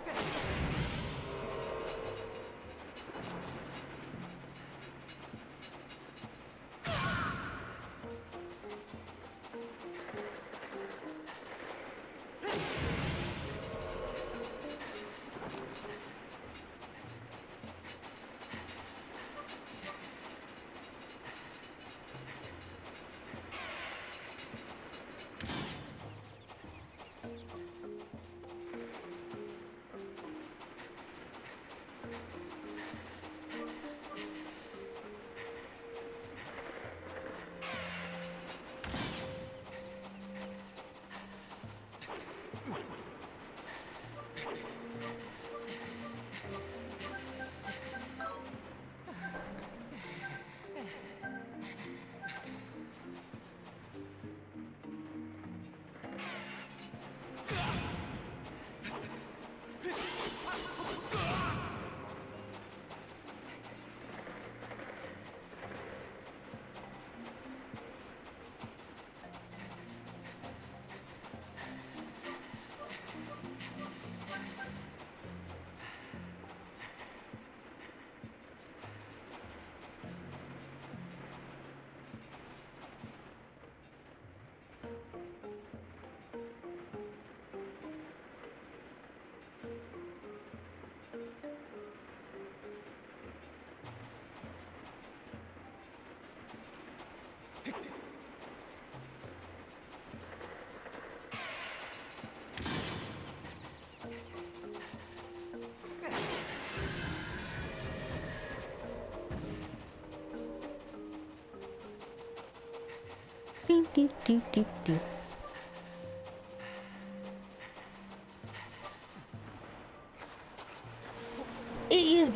Do, do, do, do, do.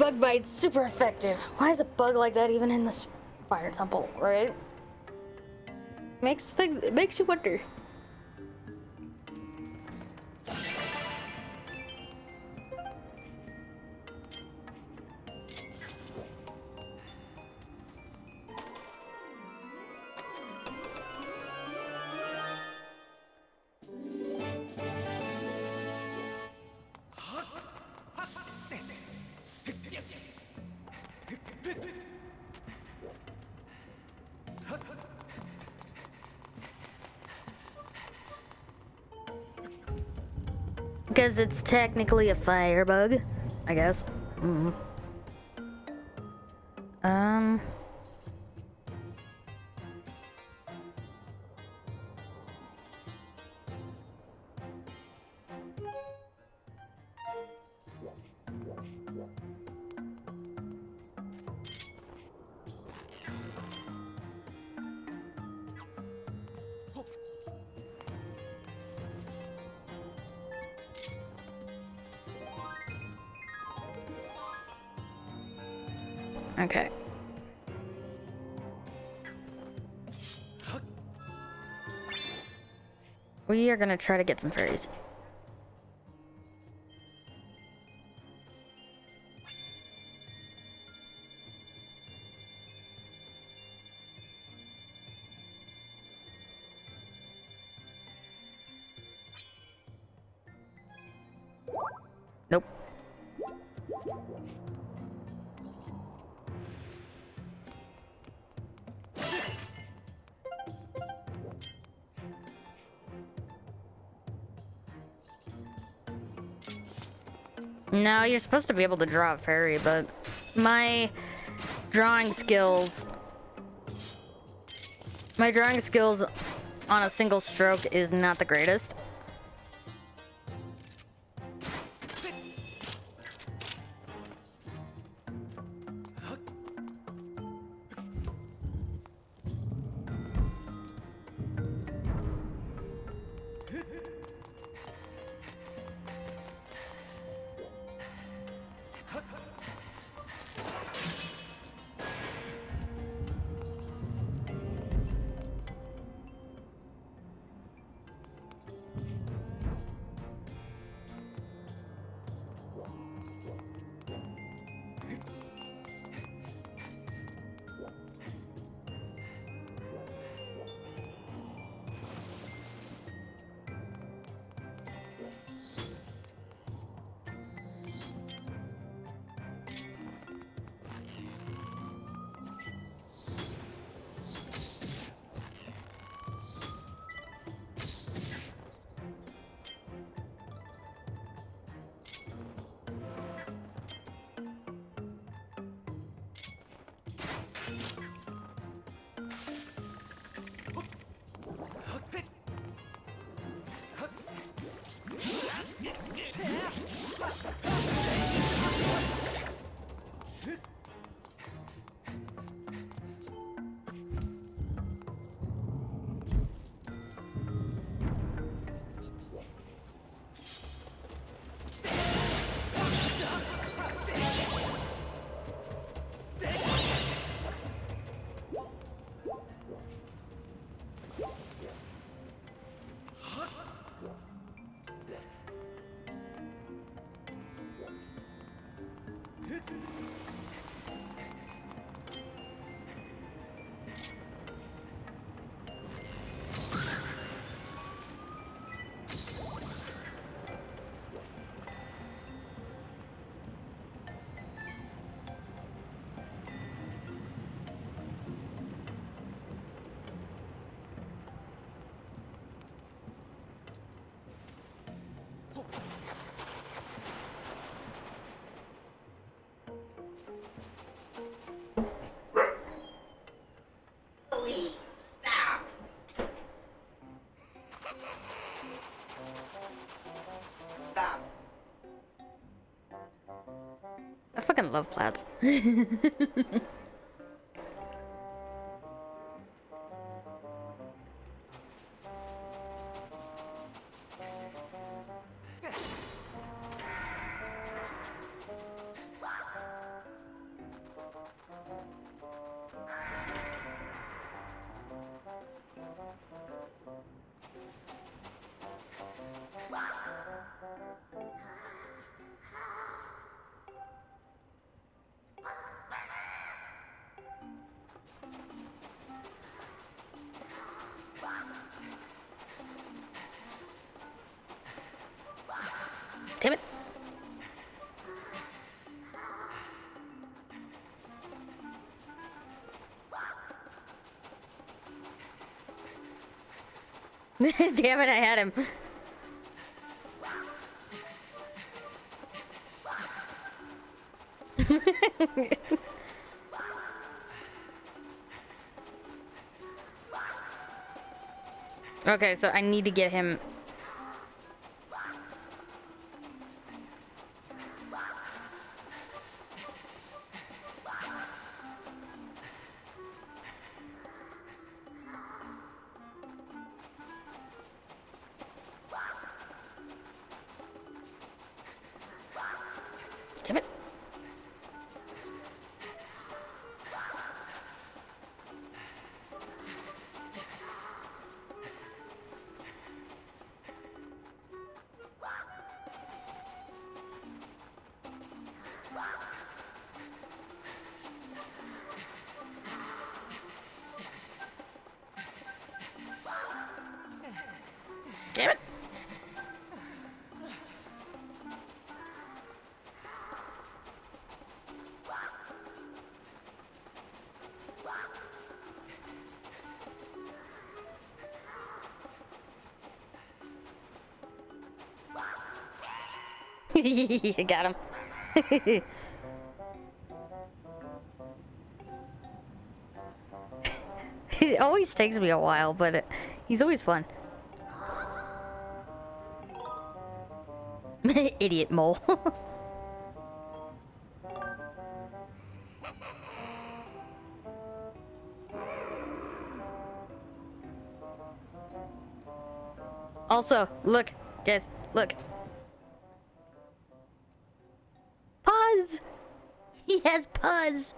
bug bite's super effective. Why is a bug like that even in this fire temple, right? It makes you wonder. Because it's technically a firebug, I guess. Um. Okay. We are gonna try to get some fairies. Nope. No, you're supposed to be able to draw a fairy, but my drawing skills on a single stroke is not the greatest. I fucking love plaids. Damn it. Damn it, I had him. Okay, so I need to get him. Damn it. Damn it. I got him. It always takes me a while, but he's always fun. Idiot mole. Also, look, guys, look. Puzz! He has Puzz!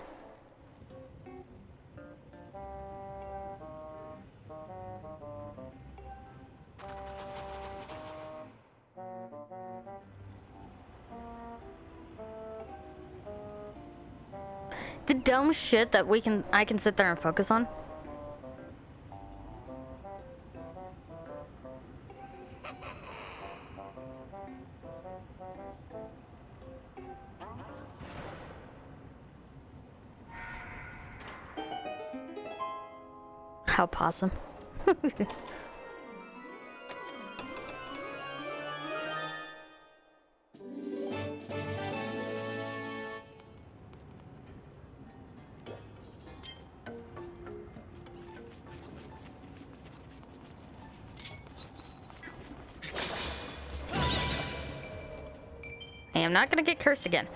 The dumb shit that I can sit there and focus on. How possum. Hey, I'm not gonna get cursed again.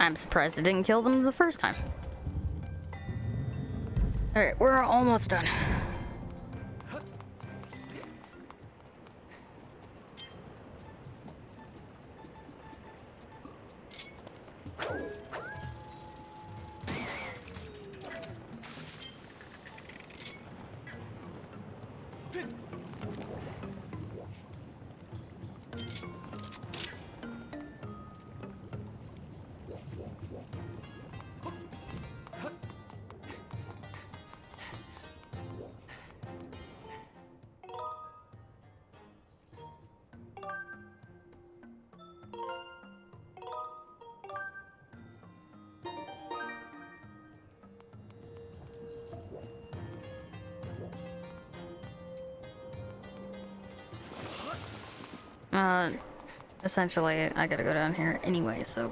I'm surprised it didn't kill them the first time. Alright, we're almost done. Essentially, I gotta go down here anyway, so...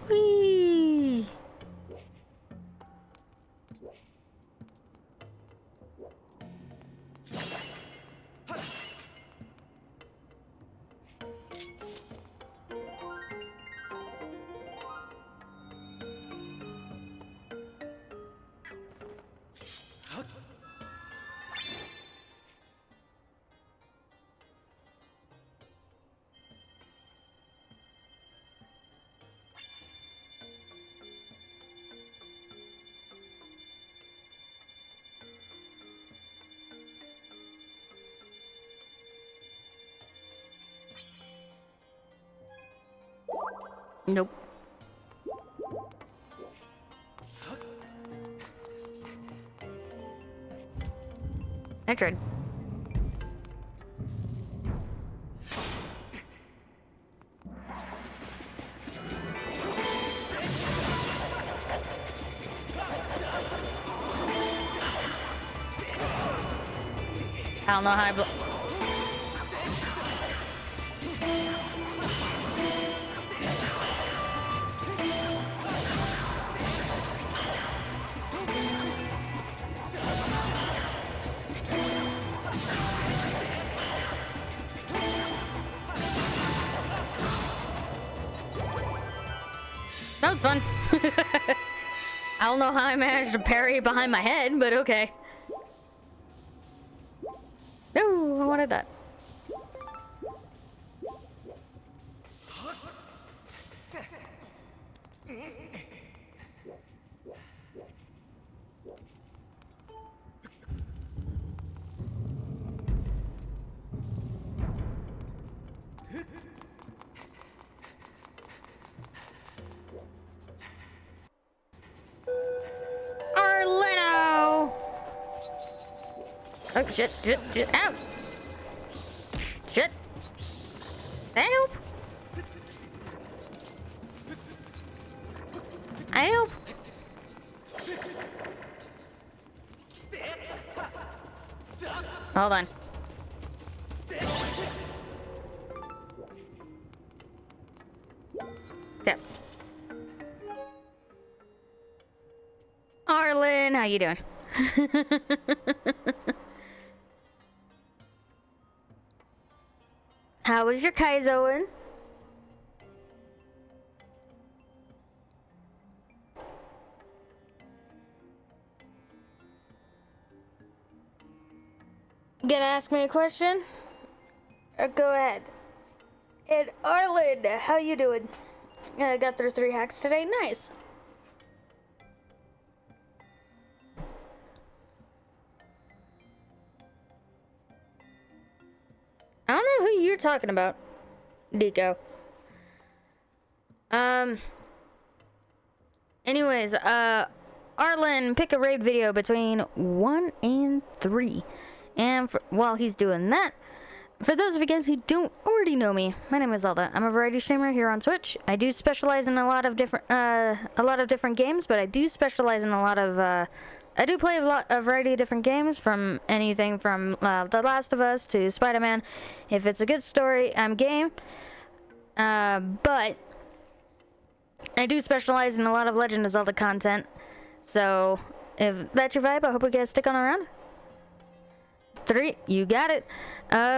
Whee! Nope. I tried. I don't know how I That was fun. I don't know how I managed to parry behind my head, but okay. No, I wanted that. Oh, shit, ow! Shit! Help! Help! Hold on. Okay. Arlen, how you doing? How was your Kaizoin? Gonna ask me a question? Go ahead. And Arlen, how you doing? I got through 3 hacks today. Nice. I don't know who you're talking about, Deco. Anyways, Arlen, pick a raid video between 1 and 3. And while he's doing that, For those of you guys who don't already know me, my name is Zelda. I'm a variety streamer here on Twitch. I do specialize in a lot of different games, but I do specialize in a lot of I do play a variety of different games, from anything from The Last of Us to Spider-Man. If it's a good story, I'm game. But I do specialize in a lot of Legend of Zelda content. So if that's your vibe, I hope you guys stick on around. 3, you got it.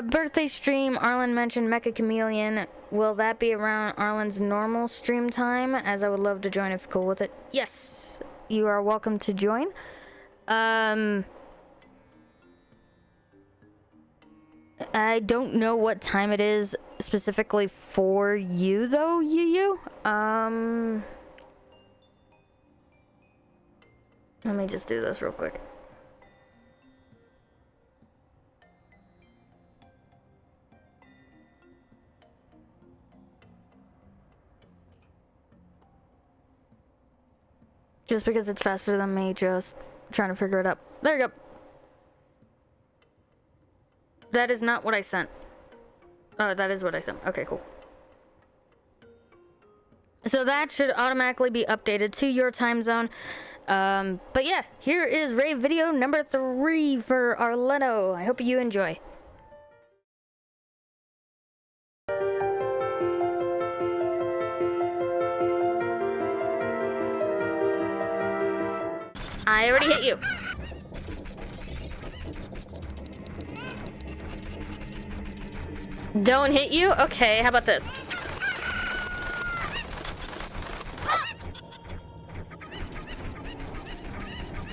Birthday stream, Arlen mentioned Mecha Chameleon. Will that be around Arlen's normal stream time? As I would love to join if you're cool with it. Yes, you are welcome to join. I don't know what time it is specifically for you though, let me just do this real quick. Just because it's faster than me just trying to figure it out. There you go. That is not what I sent. Oh, that is what I sent. Okay, cool. So that should automatically be updated to your time zone. But yeah, here is raid video number 3 for Arleno. I hope you enjoy. I already hit you. Don't hit you? Okay, how about this?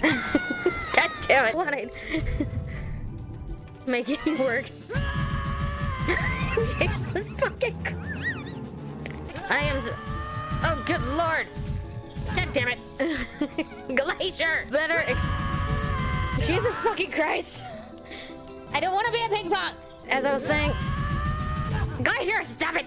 God damn it. What I make it work. Jesus fucking Christ. I am oh good lord. God damn it. Glacier! Better Jesus fucking Christ! I don't want to be a ping pong! As I was saying... Glacier, stop it!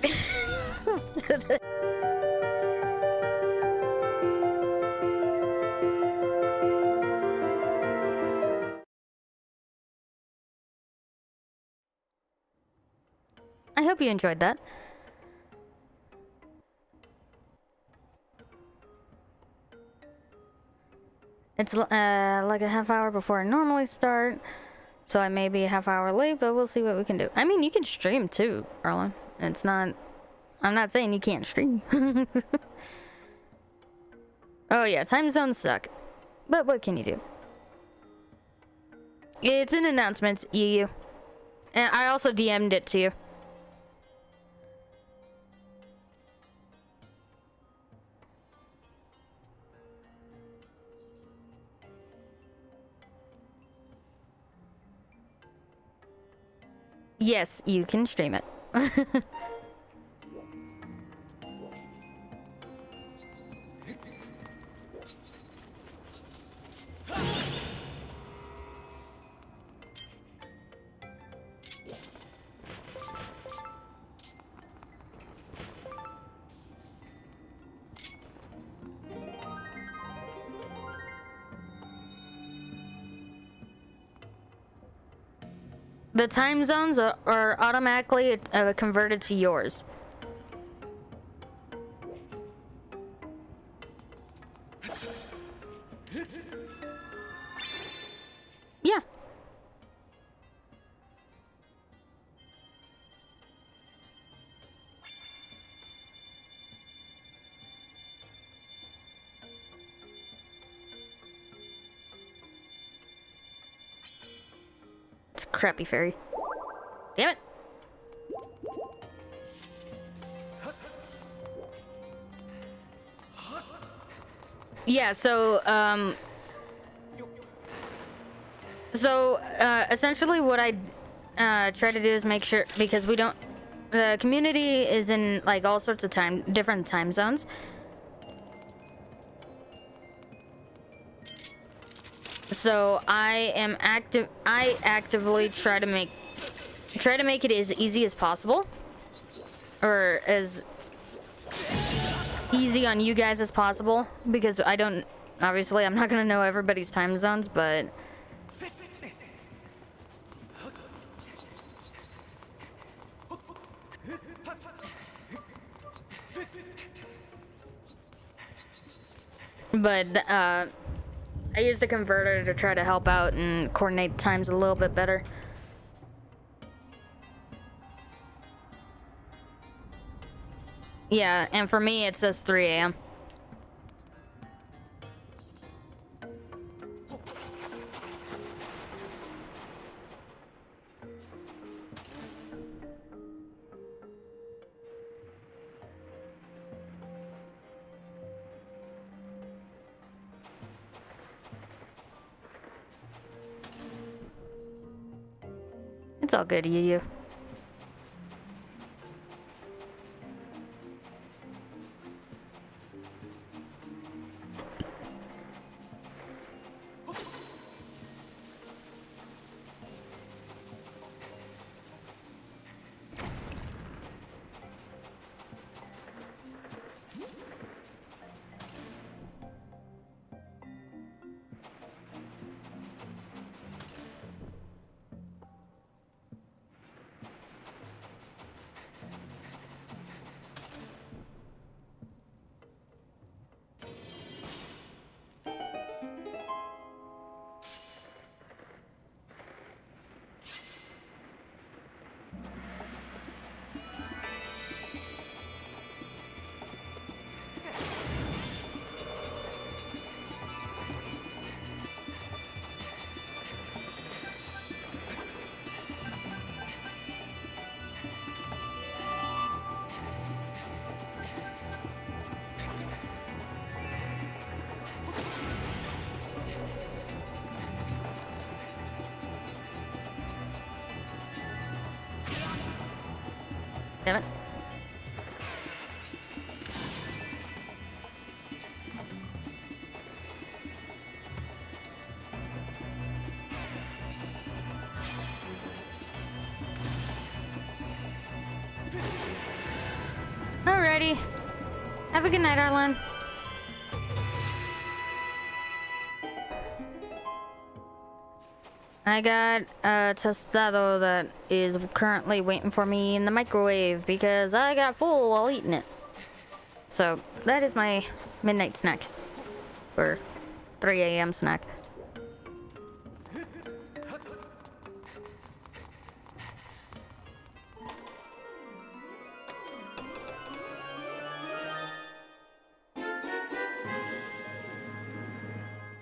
I hope you enjoyed that. It's like a half hour before I normally start, so I may be a half hour late, but we'll see what we can do. I mean, you can stream too, Arlen. It's not... I'm not saying you can't stream. Oh yeah, time zones suck. But what can you do? It's an announcement, EU. And I also DM'd it to you. Yes, you can stream it. The time zones are automatically converted to yours. Yeah. It's a crappy fairy. Damn it. Yeah, so, essentially what I, try to do is make sure, because we don't, the community is in, like, all sorts of different time zones. So I actively try to make it as easy as possible, or as easy on you guys as possible, because obviously I'm not gonna know everybody's time zones, but But I used the converter to try to help out and coordinate times a little bit better. Yeah, and for me it says 3 a.m. It's all good, you. Damn it. Alrighty. Have a good night, Arlen. I got a tostado that is currently waiting for me in the microwave because I got full while eating it. So that is my midnight snack. Or 3 a.m. snack.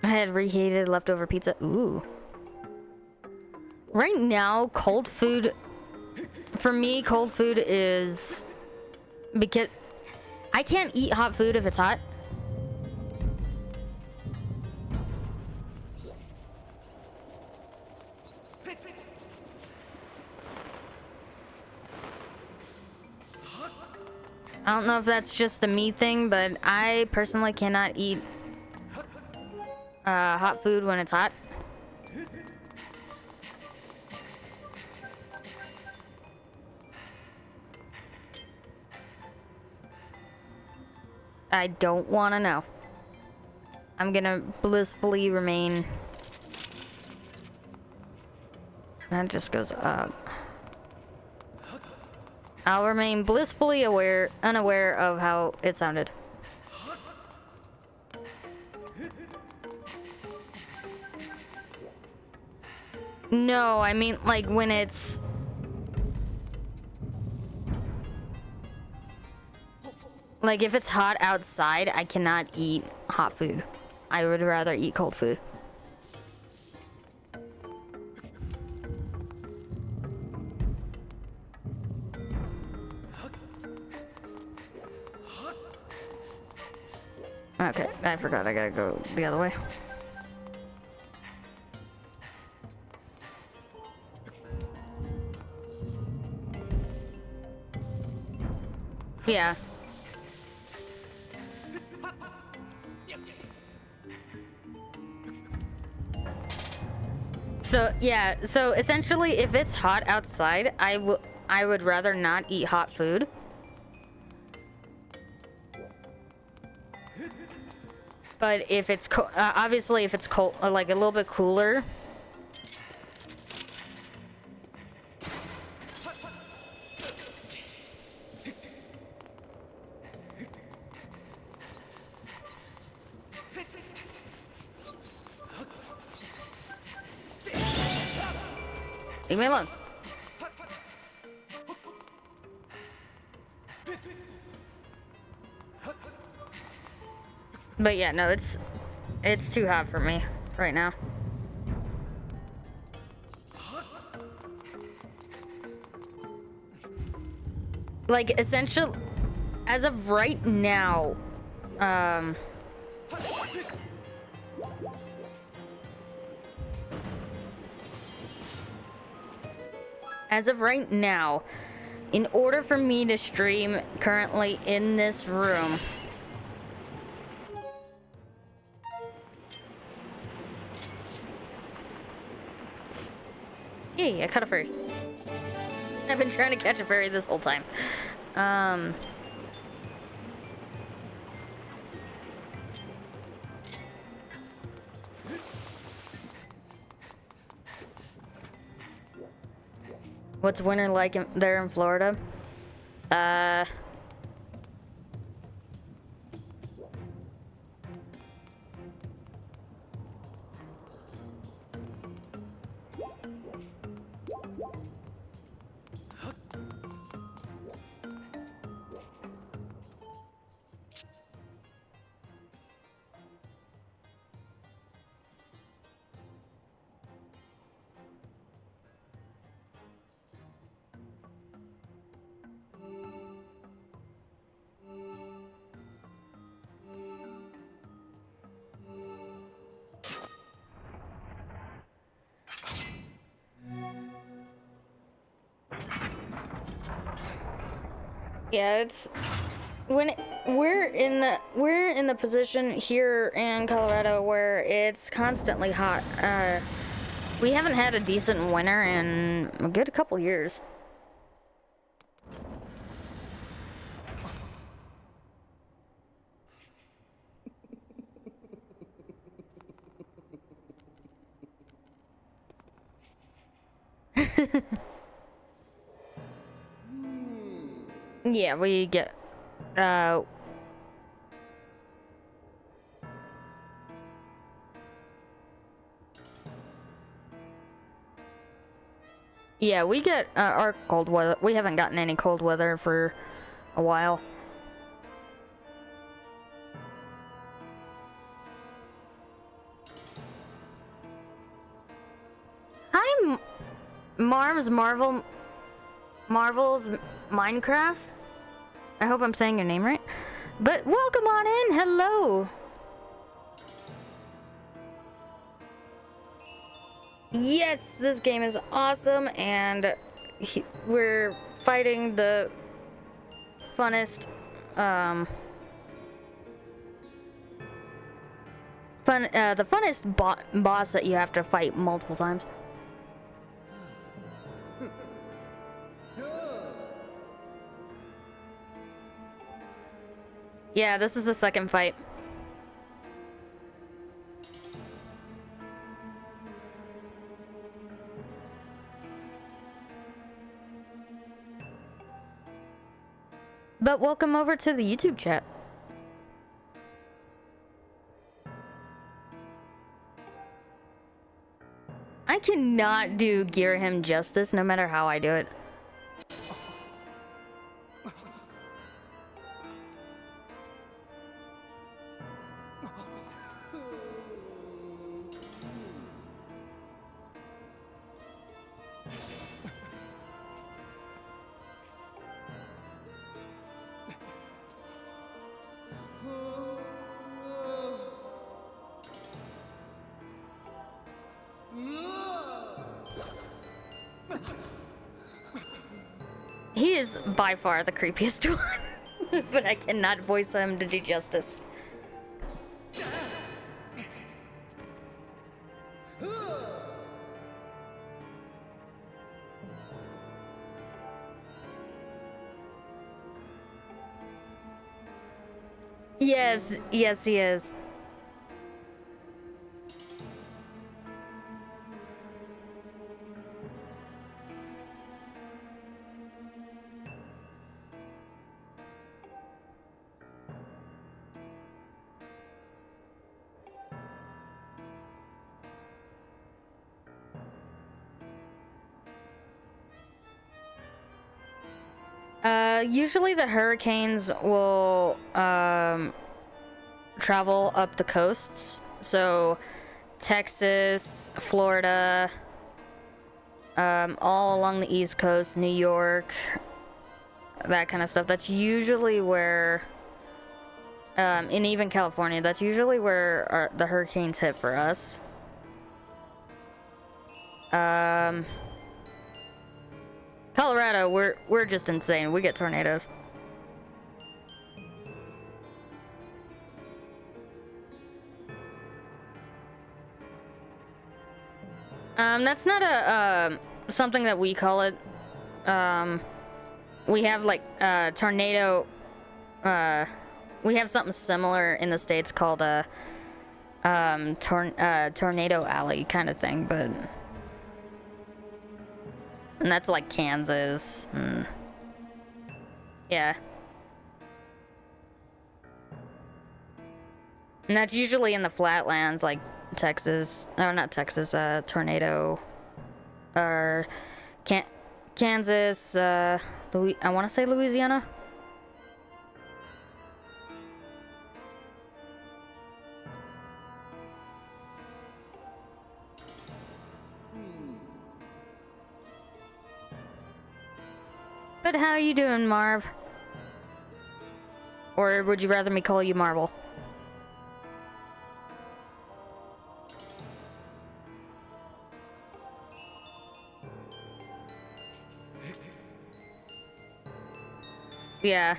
I had reheated leftover pizza. Ooh. Right now, cold food, for me, cold food is, because I can't eat hot food if it's hot. I don't know if that's just a me thing, but I personally cannot eat hot food when it's hot. I don't want to know. I'm gonna blissfully remain. That just goes up. I'll remain blissfully unaware of how it sounded. No, I mean like when it's... Like, if it's hot outside, I cannot eat hot food. I would rather eat cold food. Okay, I forgot I gotta go the other way. Yeah. So, yeah, so essentially, if it's hot outside, I would rather not eat hot food. But if it's, obviously, if it's cold, like a little bit cooler. Leave me alone. But yeah, no, it's too hot for me right now. Like, essential, as of right now, as of right now, in order for me to stream currently in this room, yay, I caught a fairy. I've been trying to catch a fairy this whole time. What's winter like there in Florida? Yeah, it's when we're in the position here in Colorado where it's constantly hot. We haven't had a decent winter in a good couple years. Yeah, we get yeah, we get our cold weather. We haven't gotten any cold weather for a while. Hi, Marvel's Minecraft. I hope I'm saying your name right. But welcome on in. Hello. Yes, this game is awesome, and we're fighting the funnest, the funnest boss that you have to fight multiple times. Yeah, this is the second fight. But welcome over to the YouTube chat. I cannot do Gearham justice no matter how I do it. He is by far the creepiest one, but I cannot voice him to do justice. Yes, yes, he is. Usually the hurricanes will travel up the coasts. So Texas, Florida, all along the East Coast, New York, that kind of stuff. That's usually where, and even California, that's usually where the hurricanes hit for us. Colorado, we're just insane. We get tornadoes. That's not a something that we call it. We have like tornado. We have something similar in the States called a tornado alley kind of thing, but. And that's like Kansas. Yeah. And that's usually in the flatlands, like Texas. Or not Texas, tornado. Or Kansas, I want to say Louisiana. But how are you doing, Marv? Or would you rather me call you Marvel? Yeah.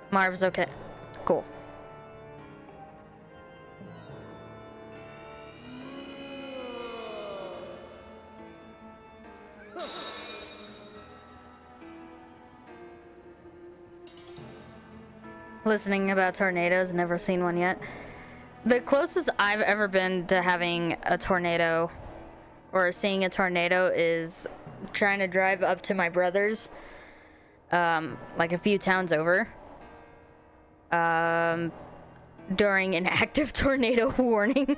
Marv's okay. Cool. Listening about tornadoes, never seen one yet. The closest I've ever been to having a tornado or seeing a tornado is trying to drive up to my brother's, like a few towns over, during an active tornado warning.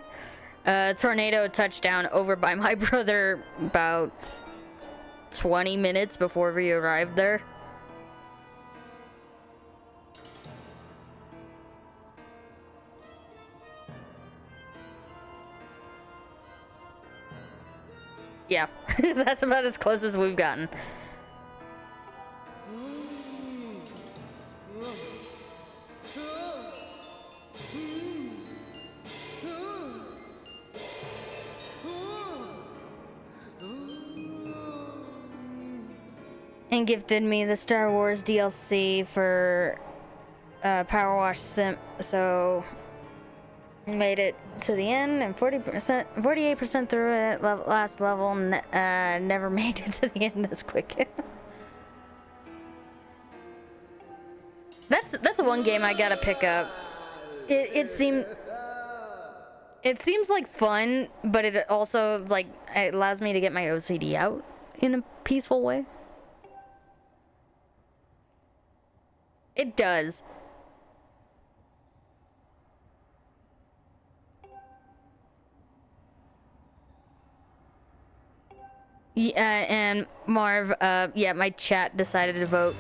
Tornado touched down over by my brother about 20 minutes before we arrived there. Yeah, that's about as close as we've gotten. And gifted me the Star Wars DLC for Power Wash Sim, so made it to the end and 48% through it, last level, never made it to the end this quick. That's one game I gotta pick up. It seems like fun, but it also like it allows me to get my OCD out in a peaceful way. It does. Yeah, and Marv, yeah, my chat decided to vote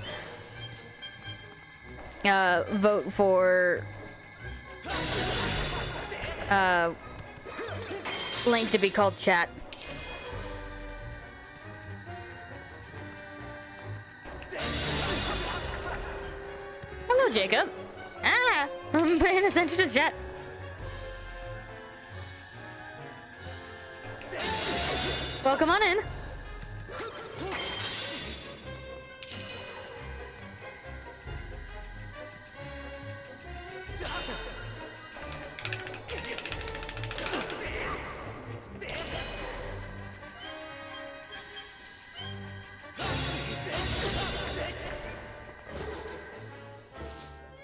for Link to be called chat. Hello, Jacob. Ah, I'm paying attention to chat. Welcome on in.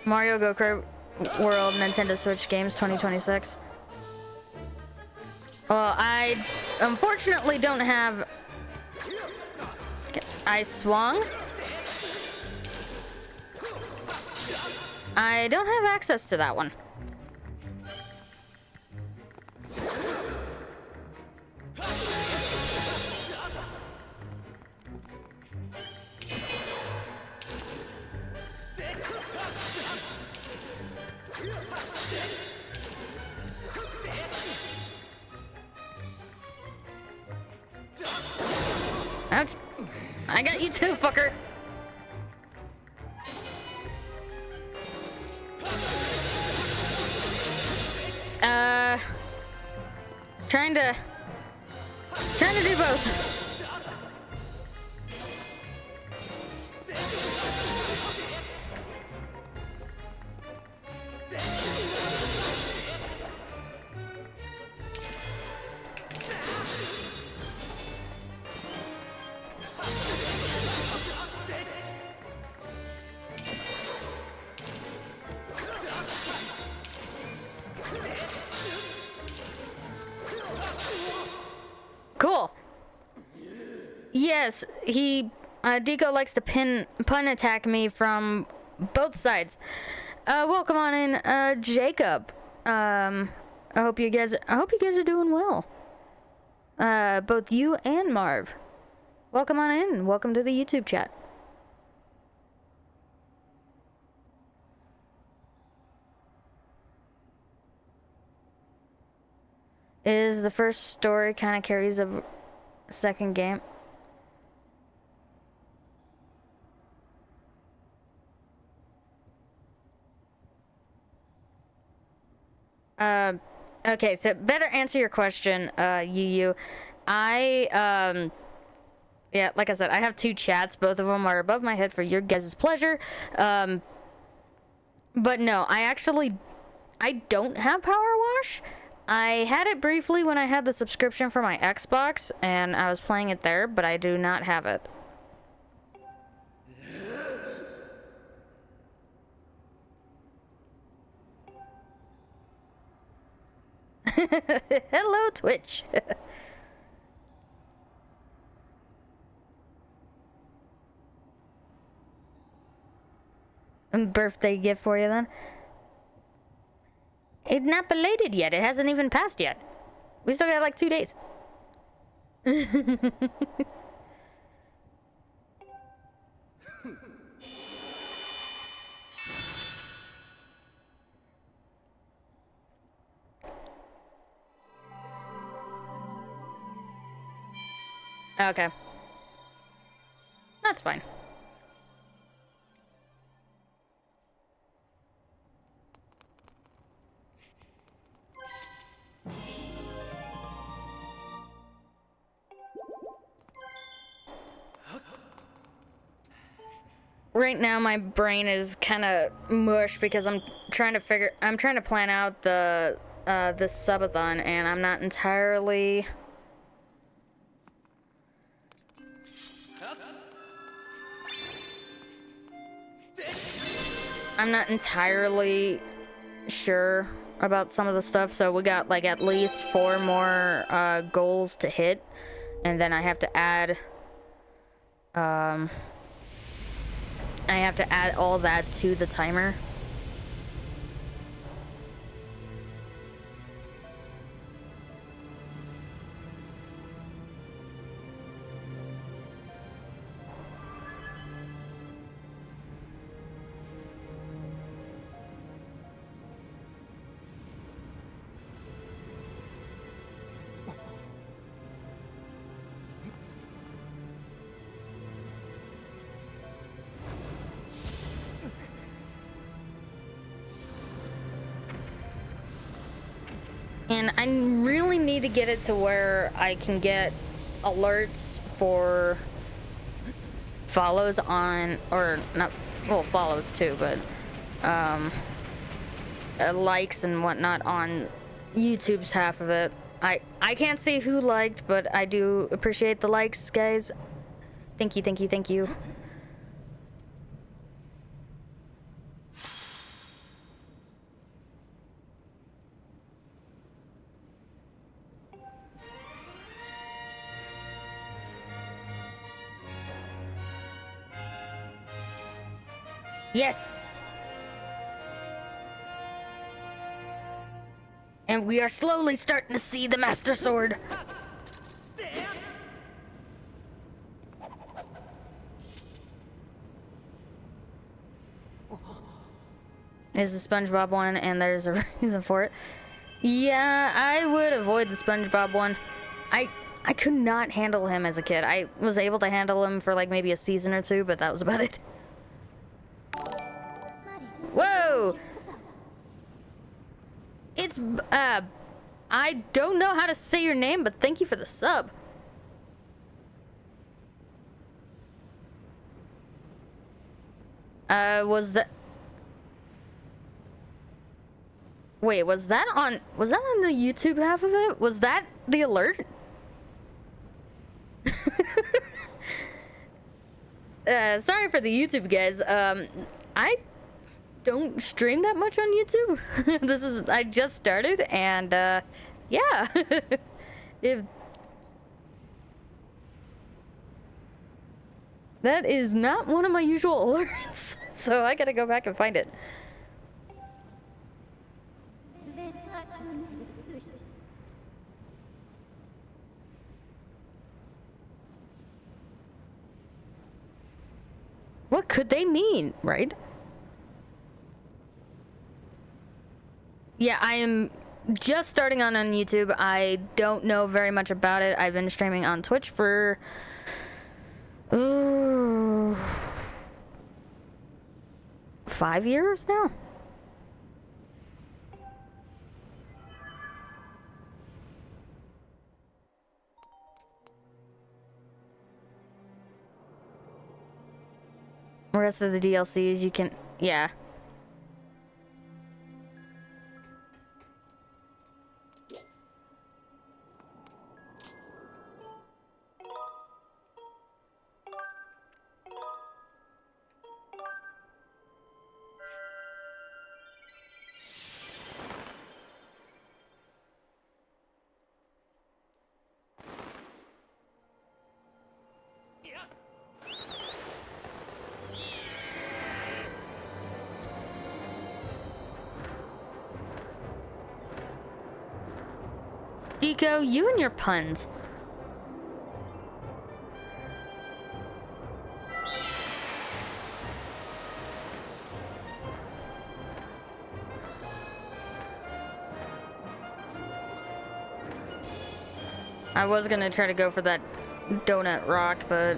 Mario Go-Kart World Nintendo Switch Games 2026. Well, I unfortunately don't have... I swung? I don't have access to that one. Ouch. I got you too, fucker. Trying to do both. Cool. Yes, Deco likes to pun attack me from both sides. Welcome on in, Jacob. I hope you guys are doing well. Both you and Marv. Welcome on in. Welcome to the YouTube chat. Is the first story kind of carries a second game? Okay, so better answer your question, Yu. Yeah, like I said, I have two chats. Both of them are above my head for your guys' pleasure. But no, I don't have Power Wash. I had it briefly when I had the subscription for my Xbox, and I was playing it there, but I do not have it. Hello, Twitch. Birthday gift for you then? It's not belated yet. It hasn't even passed yet. We still got like 2 days. Okay. That's fine. Right now my brain is kind of mush because I'm trying to plan out the this subathon, and I'm not entirely sure about some of the stuff, so we got like at least 4 more goals to hit, and then I have to add all that to the timer. And I really need to get it to where I can get alerts for follows on, or not, well, follows too, but likes and whatnot on YouTube's half of it. I can't see who liked, but I do appreciate the likes, guys. Thank you, thank you, thank you. Yes! And we are slowly starting to see the Master Sword. There's a SpongeBob one, and there's a reason for it. Yeah, I would avoid the SpongeBob one. I could not handle him as a kid. I was able to handle him for like maybe a season or two, but that was about it. Whoa! It's, I don't know how to say your name, but thank you for the sub. Was that... Wait, was that on the YouTube half of it? Was that the alert? Sorry for the YouTube guys. I don't stream that much on YouTube. I just started, and yeah. That is not one of my usual alerts, so I gotta go back and find it. What could they mean, right? Yeah, I am just starting on YouTube. I don't know very much about it. I've been streaming on Twitch for... Ooh, 5 years now? The rest of the DLCs you can... Yeah. Deco, you and your puns. I was gonna try to go for that donut rock, but...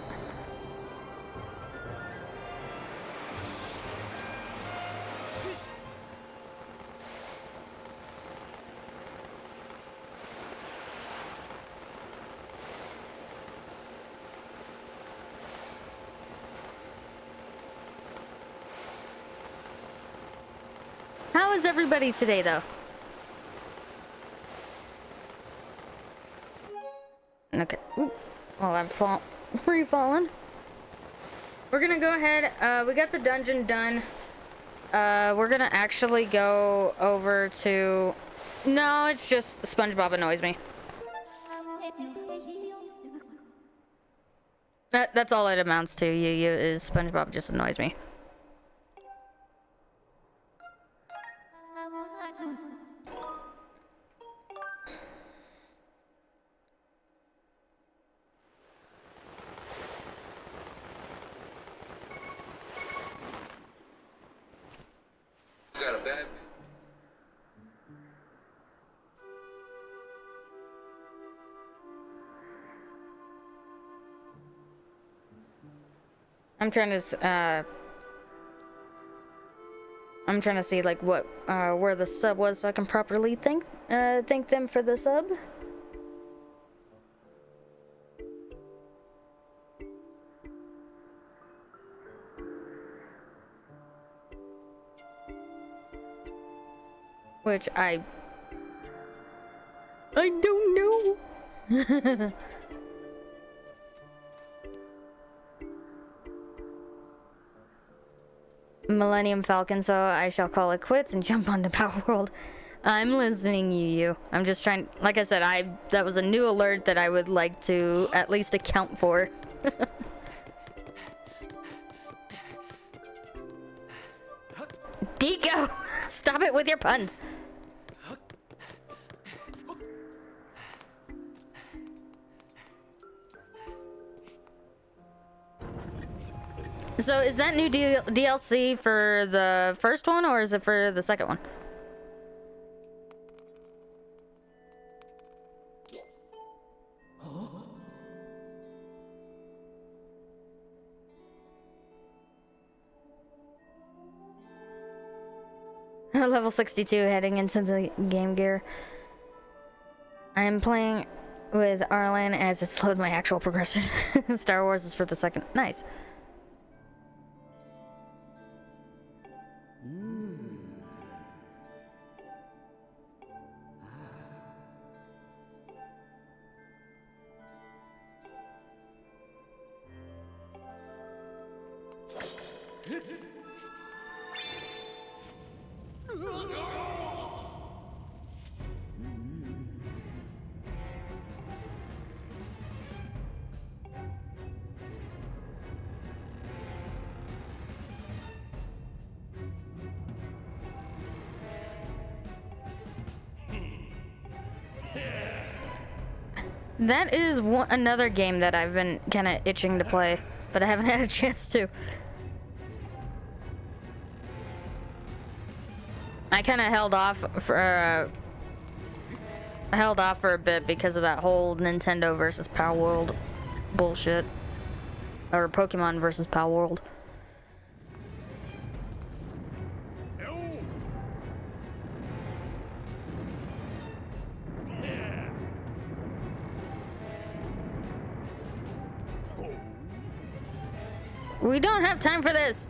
How is everybody today, though? Okay. Ooh. Well, I'm free falling. We're gonna go ahead. We got the dungeon done. We're gonna actually go over to... No, it's just SpongeBob annoys me. That's all it amounts to, you is SpongeBob just annoys me. I'm trying to see like what where the sub was so I can properly thank them for the sub. Which I don't know. Millennium Falcon, so I shall call it quits and jump onto Power World. I'm listening, you. I'm just trying, like I said, that was a new alert that I would like to at least account for. Deco! Stop it with your puns! So is that new DLC for the first one, or is it for the second one? Level 62 heading into the Game Gear. I am playing with Arlen as it slowed my actual progression. Star Wars is for the second. Nice. That is another game that I've been kind of itching to play, but I haven't had a chance to. I kind of held off for a bit because of that whole Nintendo versus Power World bullshit, or Pokemon versus Power World. We don't have time for this.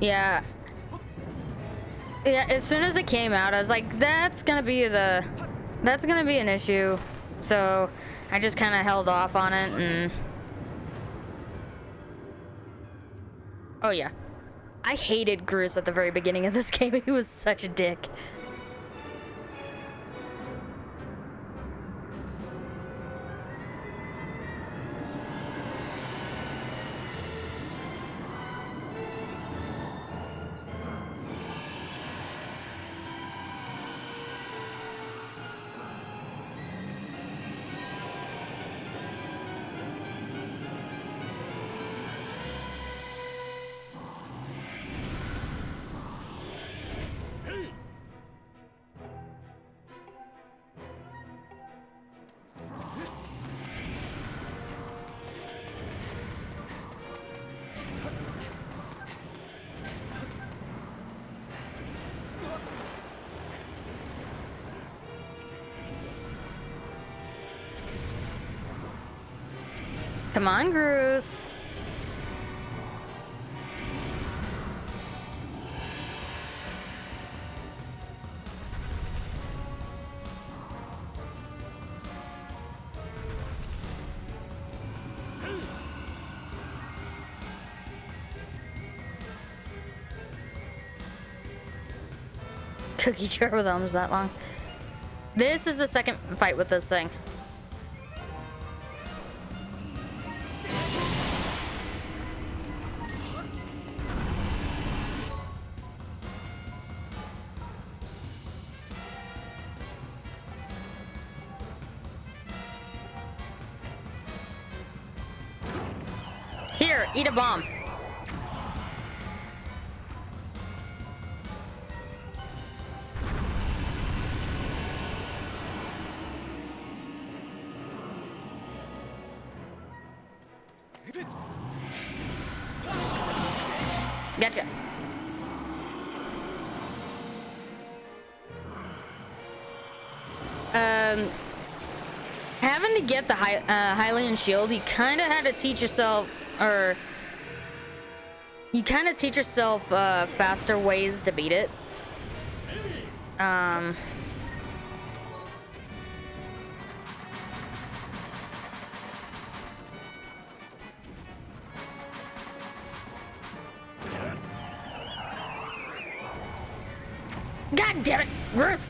Yeah. Yeah, as soon as it came out, I was like, that's gonna be an issue. So I just kind of held off on it and... Oh yeah. I hated Gruz at the very beginning of this game. He was such a dick. Come on, Gruz. Cookie jar with arms that long. This is the second fight with this thing. Here, eat a bomb. Gotcha. Having to get the Hylian shield, you kind of had to teach yourself, or you kind of teach yourself faster ways to beat it. God damn it, Gruz!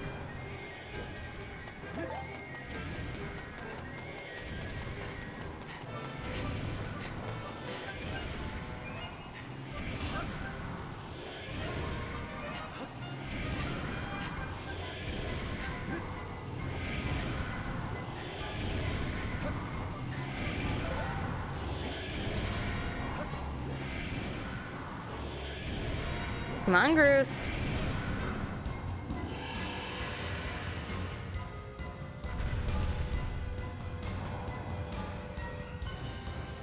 Come on, Gruz.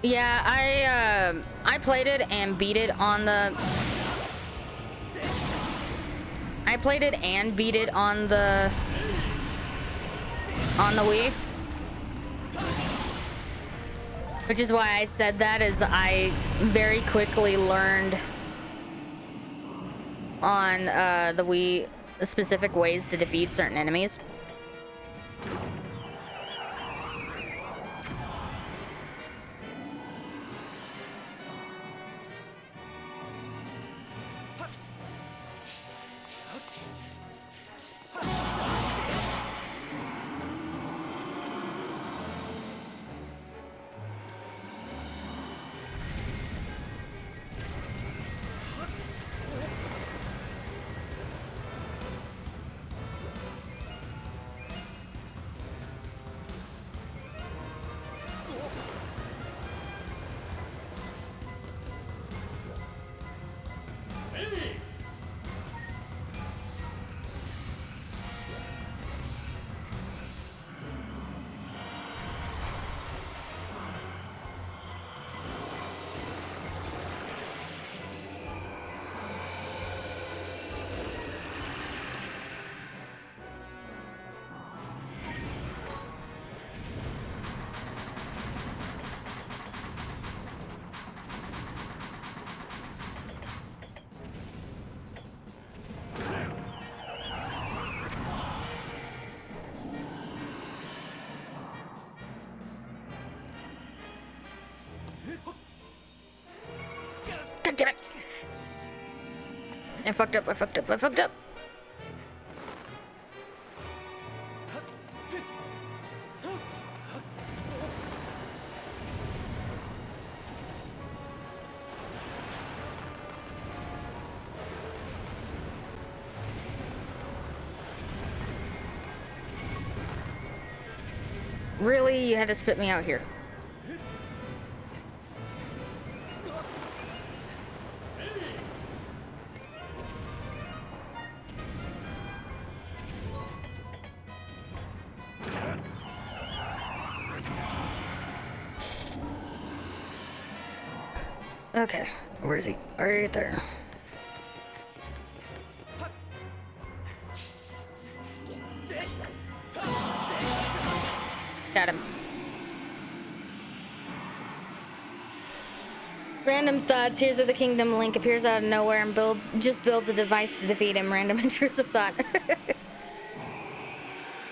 Yeah, I played it and beat it on the. I played it and beat it on the Wii. Which is why I said that, is I very quickly learned on the Wii specific ways to defeat certain enemies. God damn it! I fucked up, I fucked up, I fucked up! Really? You had to spit me out here. Okay, where is he? Right there. Got him. Random thoughts. Tears of the Kingdom. Link appears out of nowhere and just builds a device to defeat him. Random intrusive thought.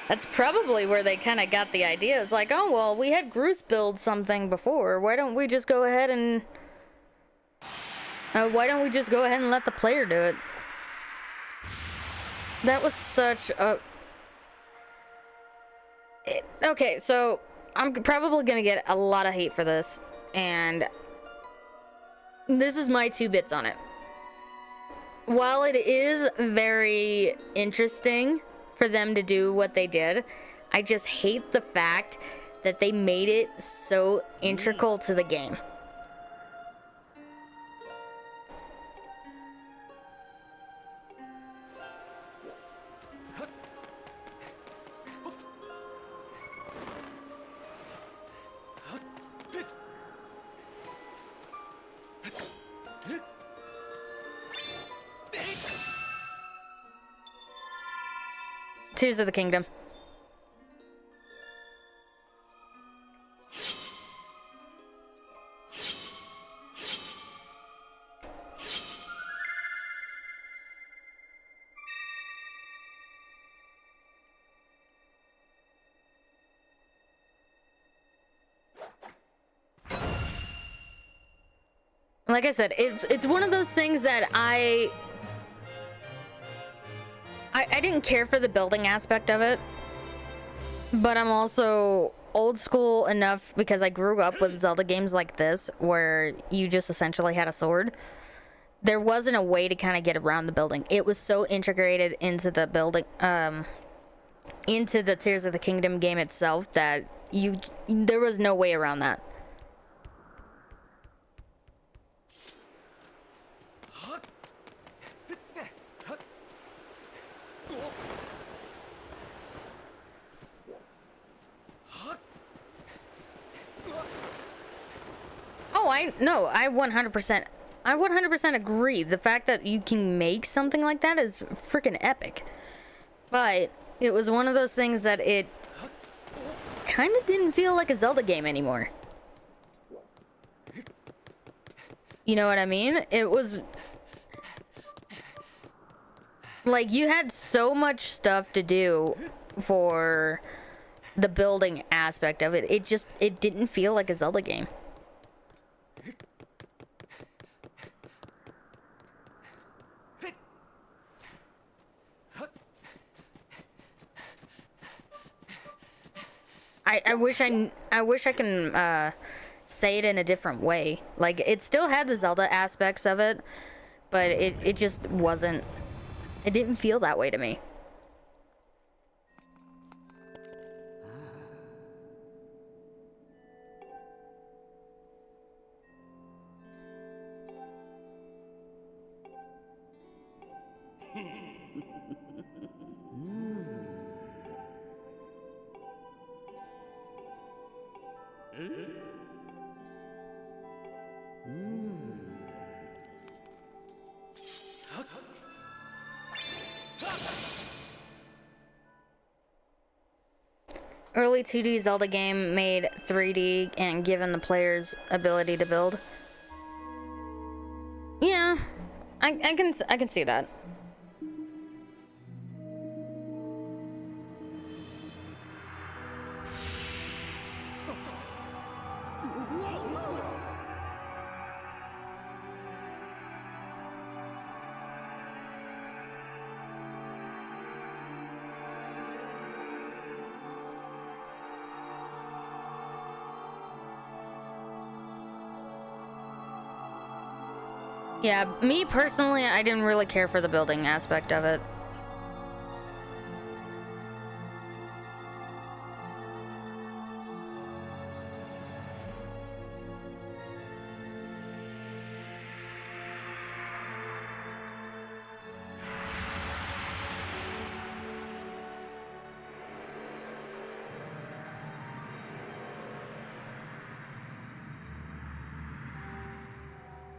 That's probably where they kind of got the idea. It's like, oh well, we had Groose build something before. Why don't we just go ahead and let the player do it? That was such a... Okay, so I'm probably gonna get a lot of hate for this, and this is my 2 bits on it. While it is very interesting for them to do what they did, I just hate the fact that they made it so integral to the game. Tears of the Kingdom. Like I said, it's one of those things that I didn't care for the building aspect of it, but I'm also old school enough because I grew up with Zelda games like this where you just essentially had a sword. There wasn't a way to kind of get around the building. It was so integrated into the building, into the Tears of the Kingdom game itself that there was no way around that. I 100% agree. The fact that you can make something like that is freaking epic. But it was one of those things that it kind of didn't feel like a Zelda game anymore. You know what I mean? It was like you had so much stuff to do for the building aspect of it. It didn't feel like a Zelda game. I wish I can say it in a different way. Like, it still had the Zelda aspects of it, but it just wasn't, it didn't feel that way to me. Early 2D Zelda game made 3D and given the players ability to build. Yeah, I can see that. Yeah, me personally, I didn't really care for the building aspect of it.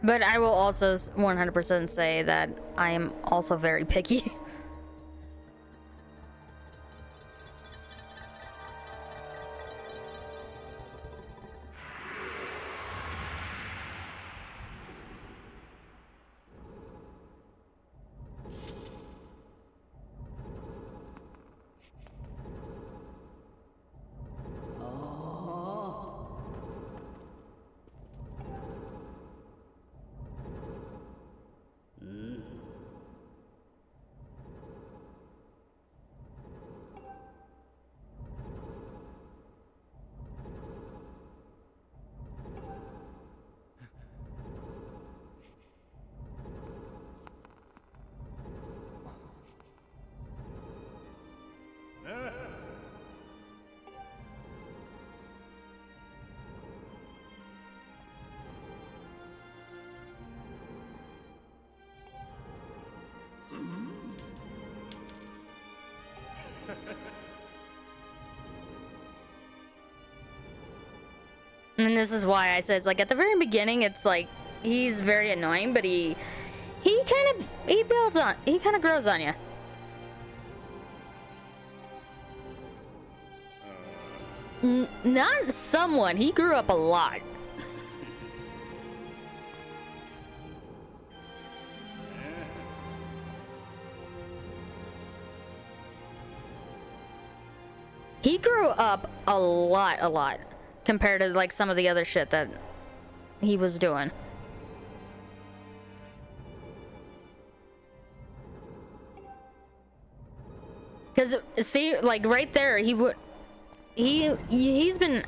But I will also 100% say that I am also very picky. And this is why I said it's like at the very beginning it's like he's very annoying, but he kind of grows on you. Not someone, he grew up a lot. He grew up a lot compared to like some of the other shit that he was doing. Cause see, like right there, he's been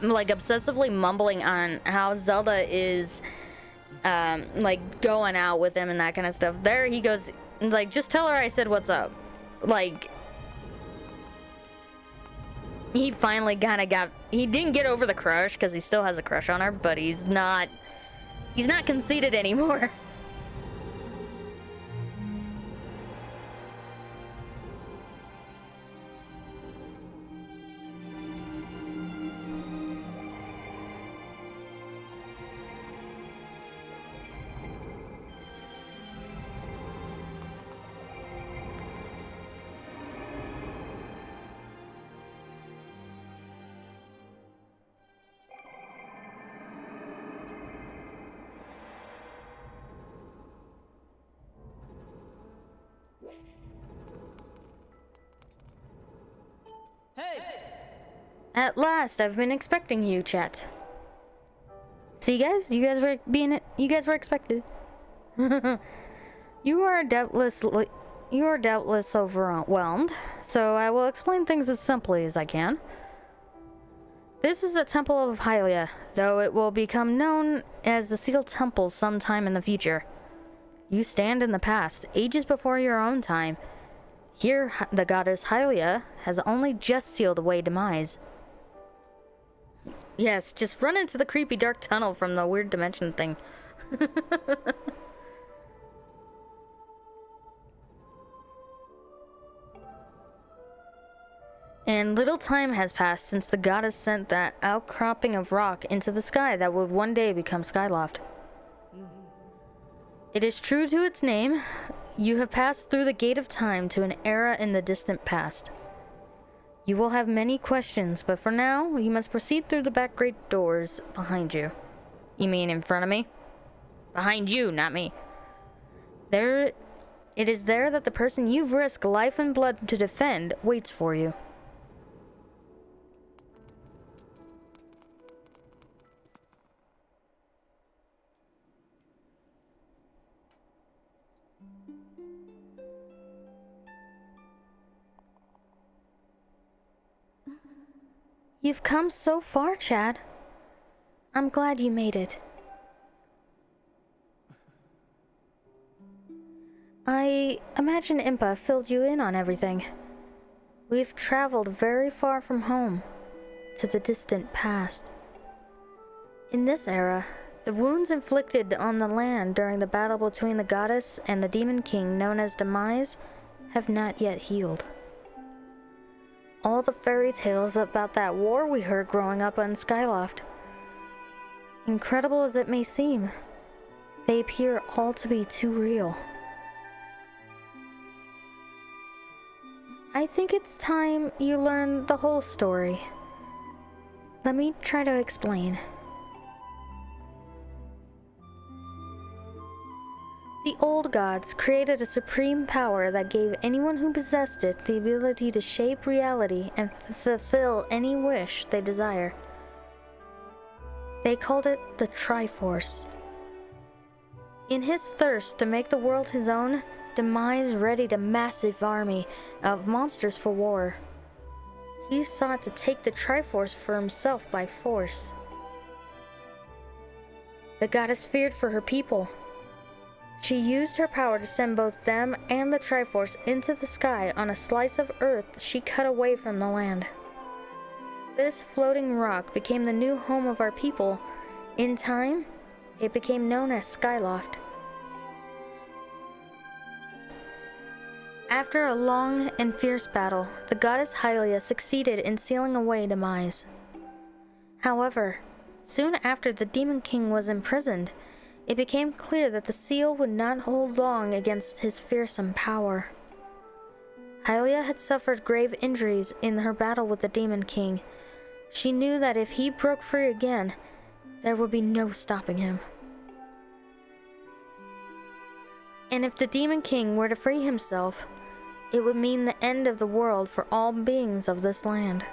like obsessively mumbling on how Zelda is like going out with him and that kind of stuff. There he goes, like, just tell her I said what's up. Like, he finally kind of got, he didn't get over the crush because he still has a crush on her, but he's not conceited anymore. At last, I've been expecting you, chat. See, guys? You guys were expected. You are doubtless overwhelmed, so I will explain things as simply as I can. This is the Temple of Hylia, though it will become known as the Sealed Temple sometime in the future. You stand in the past, ages before your own time. Here, the goddess Hylia has only just sealed away demise. Yes, just run into the creepy dark tunnel from the weird dimension thing. And little time has passed since the goddess sent that outcropping of rock into the sky that would one day become Skyloft. It is true to its name. You have passed through the gate of time to an era in the distant past. You will have many questions, but for now, you must proceed through the back great doors behind you. You mean in front of me? Behind you, not me. It is there that the person you've risked life and blood to defend waits for you. You've come so far, Chad. I'm glad you made it. I imagine Impa filled you in on everything. We've traveled very far from home, to the distant past. In this era, the wounds inflicted on the land during the battle between the goddess and the demon king known as Demise have not yet healed. All the fairy tales about that war we heard growing up on Skyloft. Incredible as it may seem, they appear all to be too real. I think it's time you learn the whole story. Let me try to explain. The old gods created a supreme power that gave anyone who possessed it the ability to shape reality and fulfill any wish they desire. They called it the Triforce. In his thirst to make the world his own, Demise readied a massive army of monsters for war. He sought to take the Triforce for himself by force. The goddess feared for her people. She used her power to send both them and the Triforce into the sky on a slice of earth she cut away from the land. This floating rock became the new home of our people. In time, it became known as Skyloft. After a long and fierce battle, the goddess Hylia succeeded in sealing away Demise. However, soon after the Demon King was imprisoned, it became clear that the seal would not hold long against his fearsome power. Hylia had suffered grave injuries in her battle with the Demon King. She knew that if he broke free again, there would be no stopping him. And if the Demon King were to free himself, it would mean the end of the world for all beings of this land.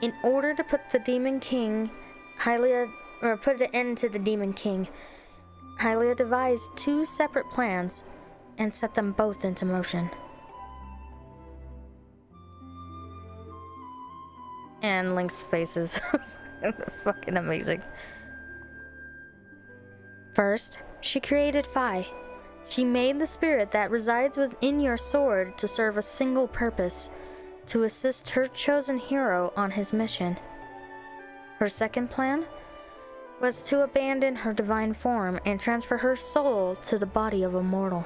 In order to put put an end to the Demon King, Hylia devised two separate plans and set them both into motion. And Link's face is fucking amazing. First, she created Phi. She made the spirit that resides within your sword to serve a single purpose, to assist her chosen hero on his mission. Her second plan was to abandon her divine form and transfer her soul to the body of a mortal.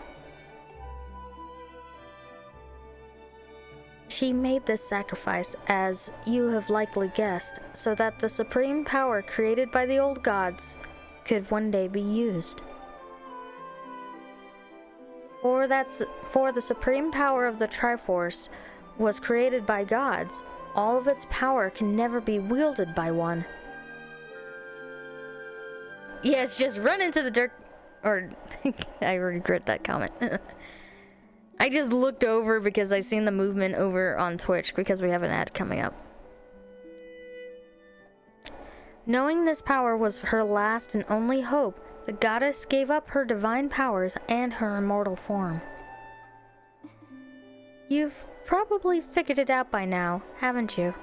She made this sacrifice, as you have likely guessed, so that the supreme power created by the old gods could one day be used. For the supreme power of the Triforce was created by gods, all of its power can never be wielded by one. Yes, just run into the dirt. Or, I regret that comment. I just looked over because I seen the movement over on Twitch because we have an ad coming up. Knowing this power was her last and only hope, the goddess gave up her divine powers and her immortal form. You've probably figured it out by now, haven't you?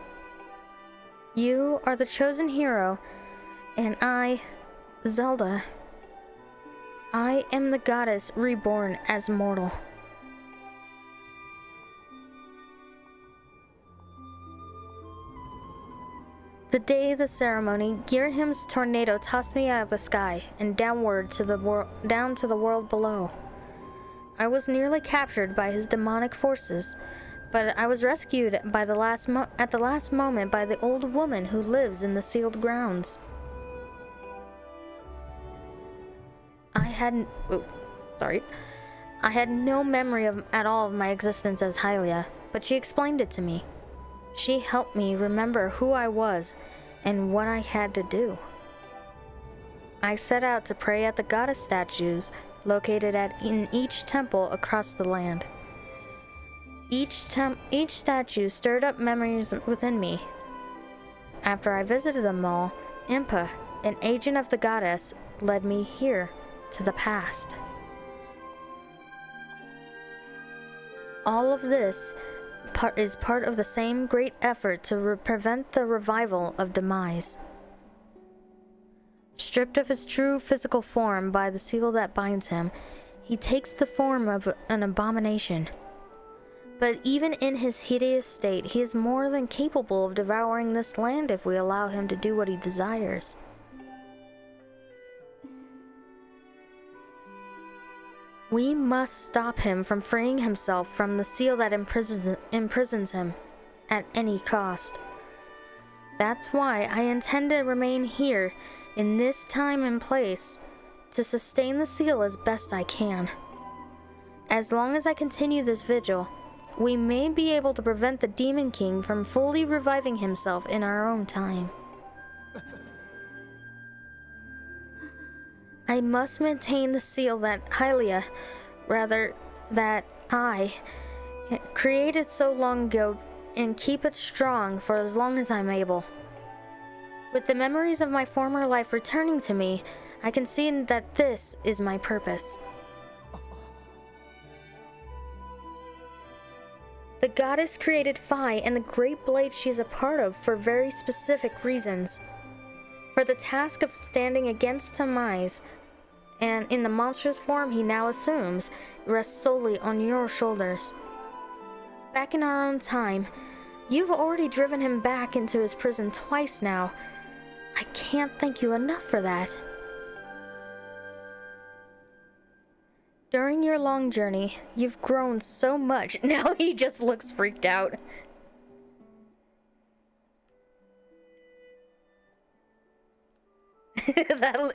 You are the chosen hero, and I, Zelda, I am the goddess reborn as mortal. The day of the ceremony, Girahim's tornado tossed me out of the sky and downward to the down to the world below. I was nearly captured by his demonic forces, but I was rescued by at the last moment by the old woman who lives in the sealed grounds. I had no memory at all of my existence as Hylia, but she explained it to me. She helped me remember who I was and what I had to do. I set out to pray at the goddess statues located in each temple across the land. Each statue stirred up memories within me. After I visited them all, Impa, an agent of the goddess, led me here to the past. All of this is part of the same great effort to prevent the revival of demise. Stripped of his true physical form by the seal that binds him, he takes the form of an abomination. But even in his hideous state, he is more than capable of devouring this land if we allow him to do what he desires. We must stop him from freeing himself from the seal that imprisons him at any cost. That's why I intend to remain here in this time and place to sustain the seal as best I can. As long as I continue this vigil, we may be able to prevent the Demon King from fully reviving himself in our own time. I must maintain the seal that that I created so long ago and keep it strong for as long as I'm able. With the memories of my former life returning to me, I can see that this is my purpose. The goddess created Phi and the great blade she is a part of for very specific reasons. For the task of standing against Demise, and in the monstrous form he now assumes, rests solely on your shoulders. Back in our own time, you've already driven him back into his prison twice now. I can't thank you enough for that. During your long journey, you've grown so much. Now he just looks freaked out.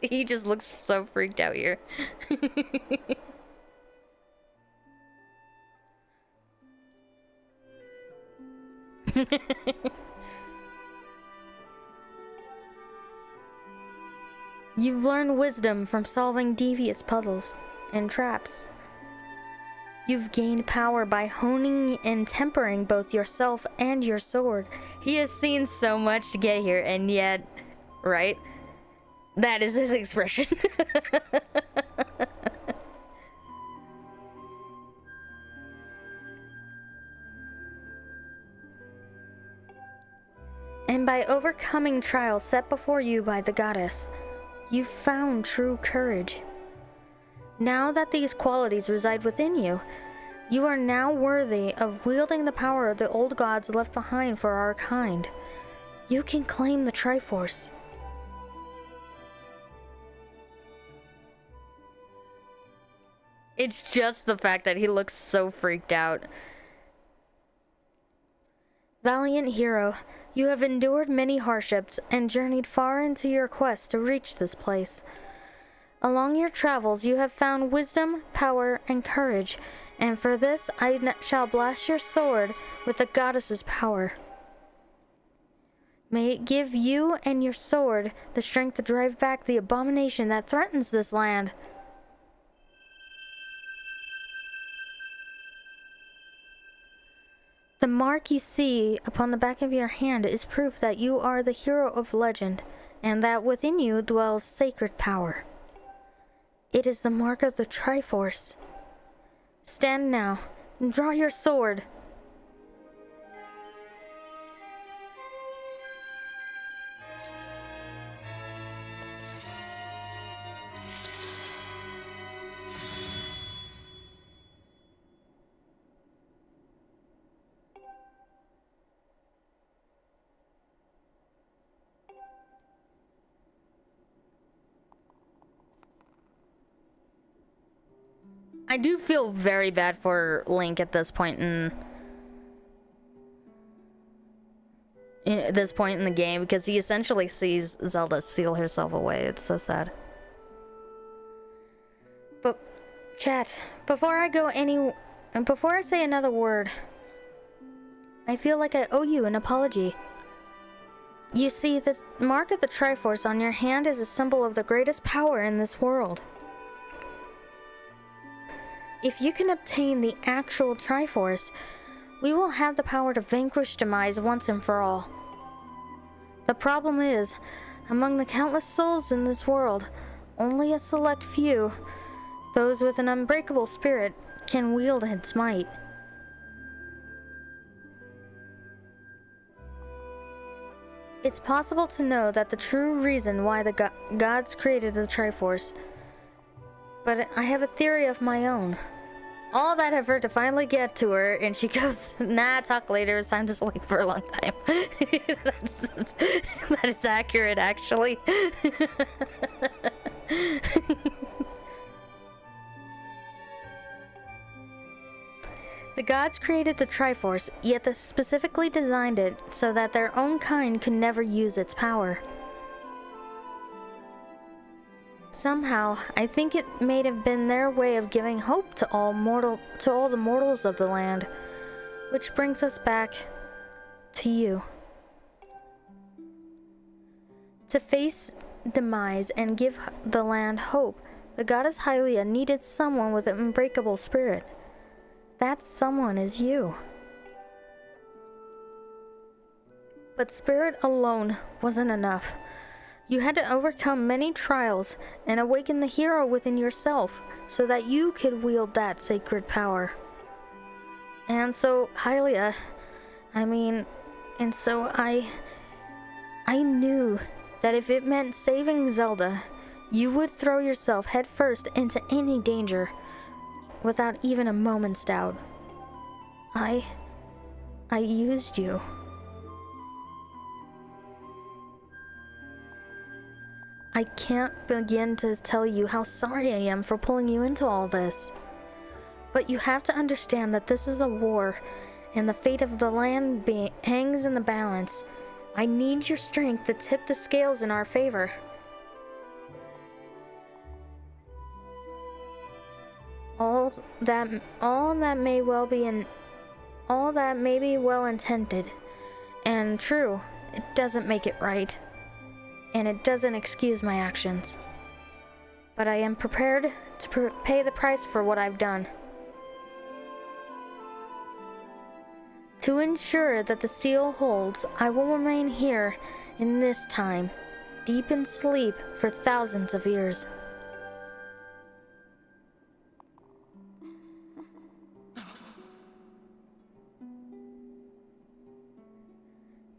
He just looks so freaked out here. You've learned wisdom from solving devious puzzles and traps. You've gained power by honing and tempering both yourself and your sword. He has seen so much to get here, and yet, right? That is his expression. And by overcoming trials set before you by the goddess, you found true courage. Now that these qualities reside within you, you are now worthy of wielding the power the old gods left behind for our kind. You can claim the Triforce. It's just the fact that he looks so freaked out. Valiant hero, you have endured many hardships and journeyed far into your quest to reach this place. Along your travels, you have found wisdom, power, and courage, and for this I shall blast your sword with the goddess's power. May it give you and your sword the strength to drive back the abomination that threatens this land. mark you see upon the back of your hand is proof that you are the hero of legend, and that within you dwells sacred power. It is the mark of the Triforce. Stand now, and draw your sword. I do feel very bad for Link at this point in the game, because he essentially sees Zelda seal herself away. It's so sad. But, chat, before I say another word, I feel like I owe you an apology. You see, the mark of the Triforce on your hand is a symbol of the greatest power in this world. If you can obtain the actual Triforce, we will have the power to vanquish Demise once and for all. The problem is, among the countless souls in this world, only a select few, those with an unbreakable spirit, can wield its might. It's possible to know that the true reason why the gods created the Triforce, but I have a theory of my own. All that effort to finally get to her, and she goes, nah, talk later, it's time to sleep for a long time. That is accurate, actually. The gods created the Triforce, yet they specifically designed it so that their own kind could never use its power. Somehow, I think it may have been their way of giving hope to all the mortals of the land, which brings us back to you. To face Demise and give the land hope, the goddess Hylia needed someone with an unbreakable spirit. That someone is you. But spirit alone wasn't enough. You had to overcome many trials and awaken the hero within yourself so that you could wield that sacred power. And so, Hylia, I knew that if it meant saving Zelda, you would throw yourself headfirst into any danger without even a moment's doubt. I used you. I can't begin to tell you how sorry I am for pulling you into all this. But you have to understand that this is a war, and the fate of the land hangs in the balance. I need your strength to tip the scales in our favor. All that may be well intended and true, it doesn't make it right. And it doesn't excuse my actions. But I am prepared to pay the price for what I've done. To ensure that the seal holds, I will remain here in this time, deep in sleep for thousands of years.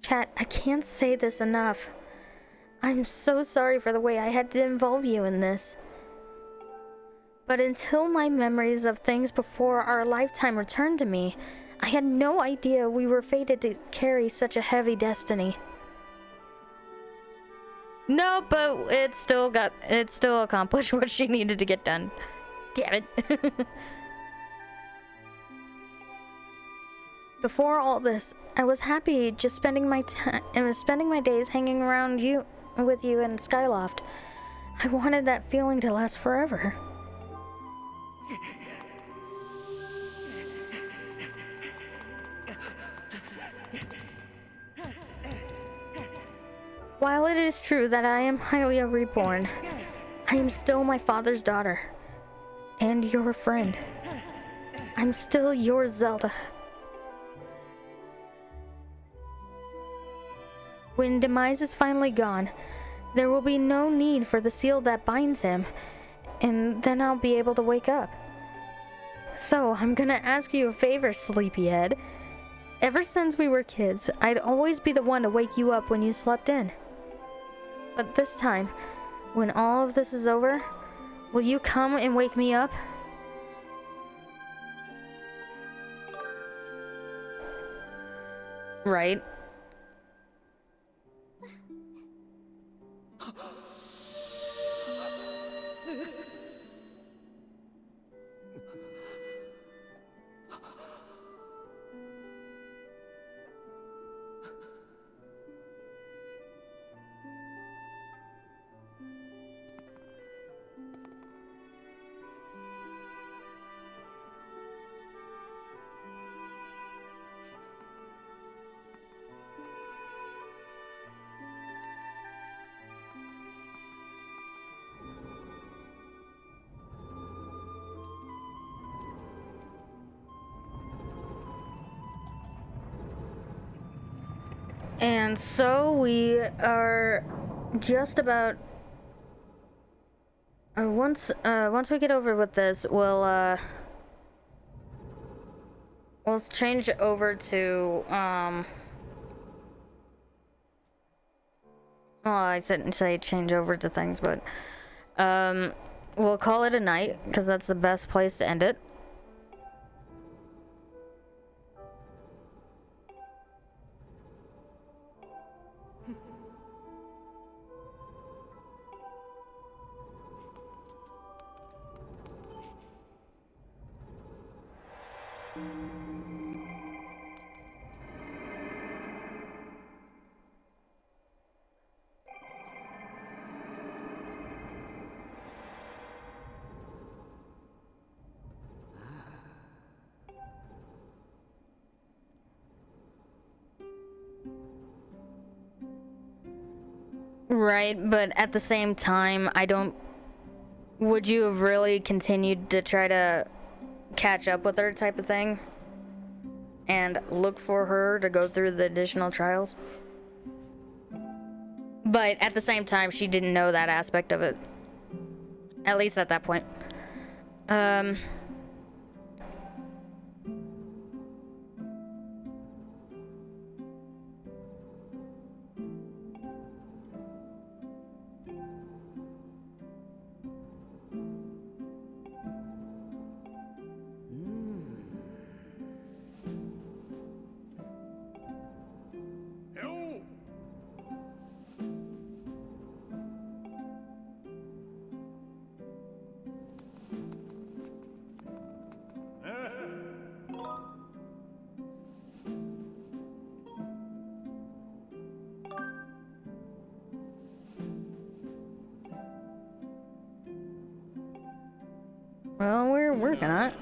Chat, I can't say this enough. I'm so sorry for the way I had to involve you in this. But until my memories of things before our lifetime returned to me, I had no idea we were fated to carry such a heavy destiny. No, but it still accomplished what she needed to get done. Damn it. Before all this, I was happy just spending my days hanging around with you in Skyloft. I wanted that feeling to last forever. While it is true that I am Hylia reborn, I am still my father's daughter, and your friend. I'm still your Zelda. When Demise is finally gone, there will be no need for the seal that binds him, and then I'll be able to wake up. So, I'm gonna ask you a favor, sleepyhead. Ever since we were kids, I'd always be the one to wake you up when you slept in. But this time, when all of this is over, will you come and wake me up? Right. And so we are just about once we get over with this, we'll change over to well, I didn't say change over to things, but we'll call it a night because that's the best place to end it. Right, but at the same time, would you have really continued to try to catch up with her type of thing? And look for her to go through the additional trials? But at the same time, she didn't know that aspect of it. At least at that point. Well, we're working on it.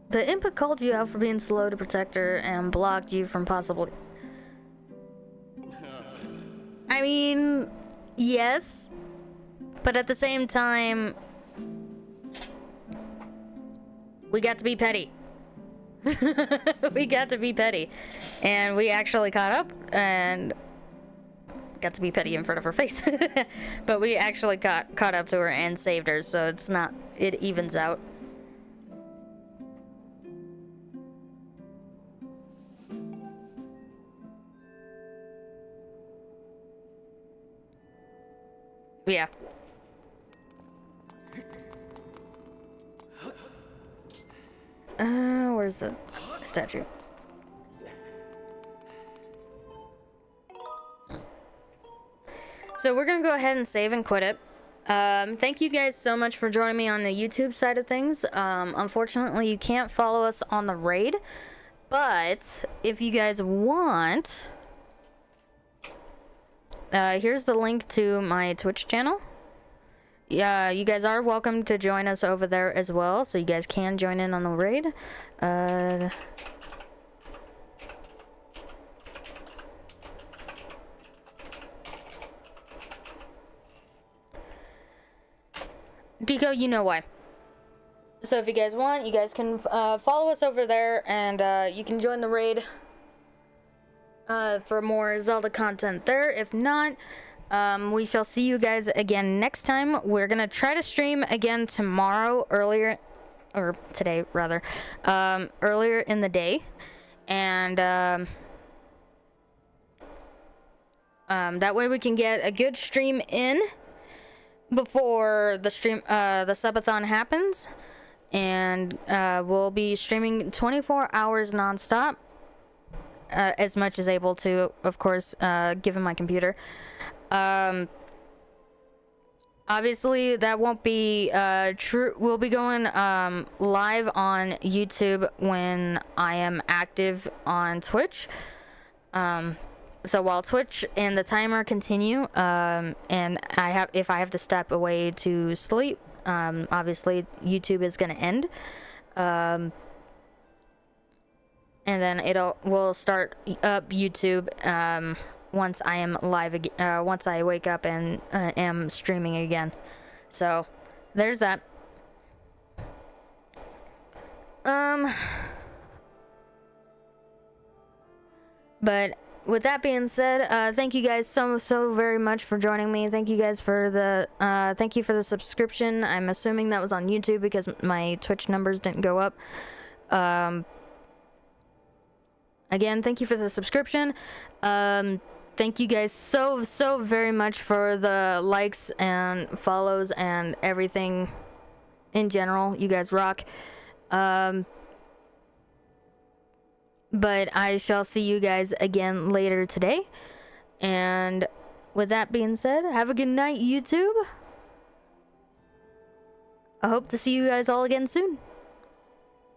The Impa called you out for being slow to protect her and blocked you from possibly... I mean, yes. But at the same time, we got to be petty. We got to be petty. And we actually caught up and got to be petty in front of her face. But we actually caught up to her and saved her, so it's not... it evens out. Yeah. Where's the statue? So we're gonna go ahead and save and quit it. Thank you guys so much for joining me on the YouTube side of things. Unfortunately, you can't follow us on the raid, but if you guys want, here's the link to my Twitch channel. Yeah, you guys are welcome to join us over there as well, so you guys can join in on the raid. Deco, you know why. So if you guys want, you guys can follow us over there, and you can join the raid for more Zelda content there. If not, we shall see you guys again next time. We're gonna try to stream again tomorrow, or today rather, earlier in the day, and that way we can get a good stream in before the subathon happens, and we'll be streaming 24 hours non-stop, as much as able to, of course, given my computer. Obviously that won't be true. We'll be going live on YouTube when I am active on Twitch. So while Twitch and the timer continue, and if I have to step away to sleep, obviously YouTube is gonna end, and then we'll start up YouTube once I am live again, once I wake up and am streaming again. So there's that. But with that being said, thank you guys so very much for joining me. Thank you guys for the thank you for the subscription. I'm assuming that was on YouTube because my Twitch numbers didn't go up. Again, thank you for the subscription. Thank you guys so very much for the likes and follows and everything in general. You guys rock. But I shall see you guys again later today. And with that being said, have a good night, YouTube. I hope to see you guys all again soon.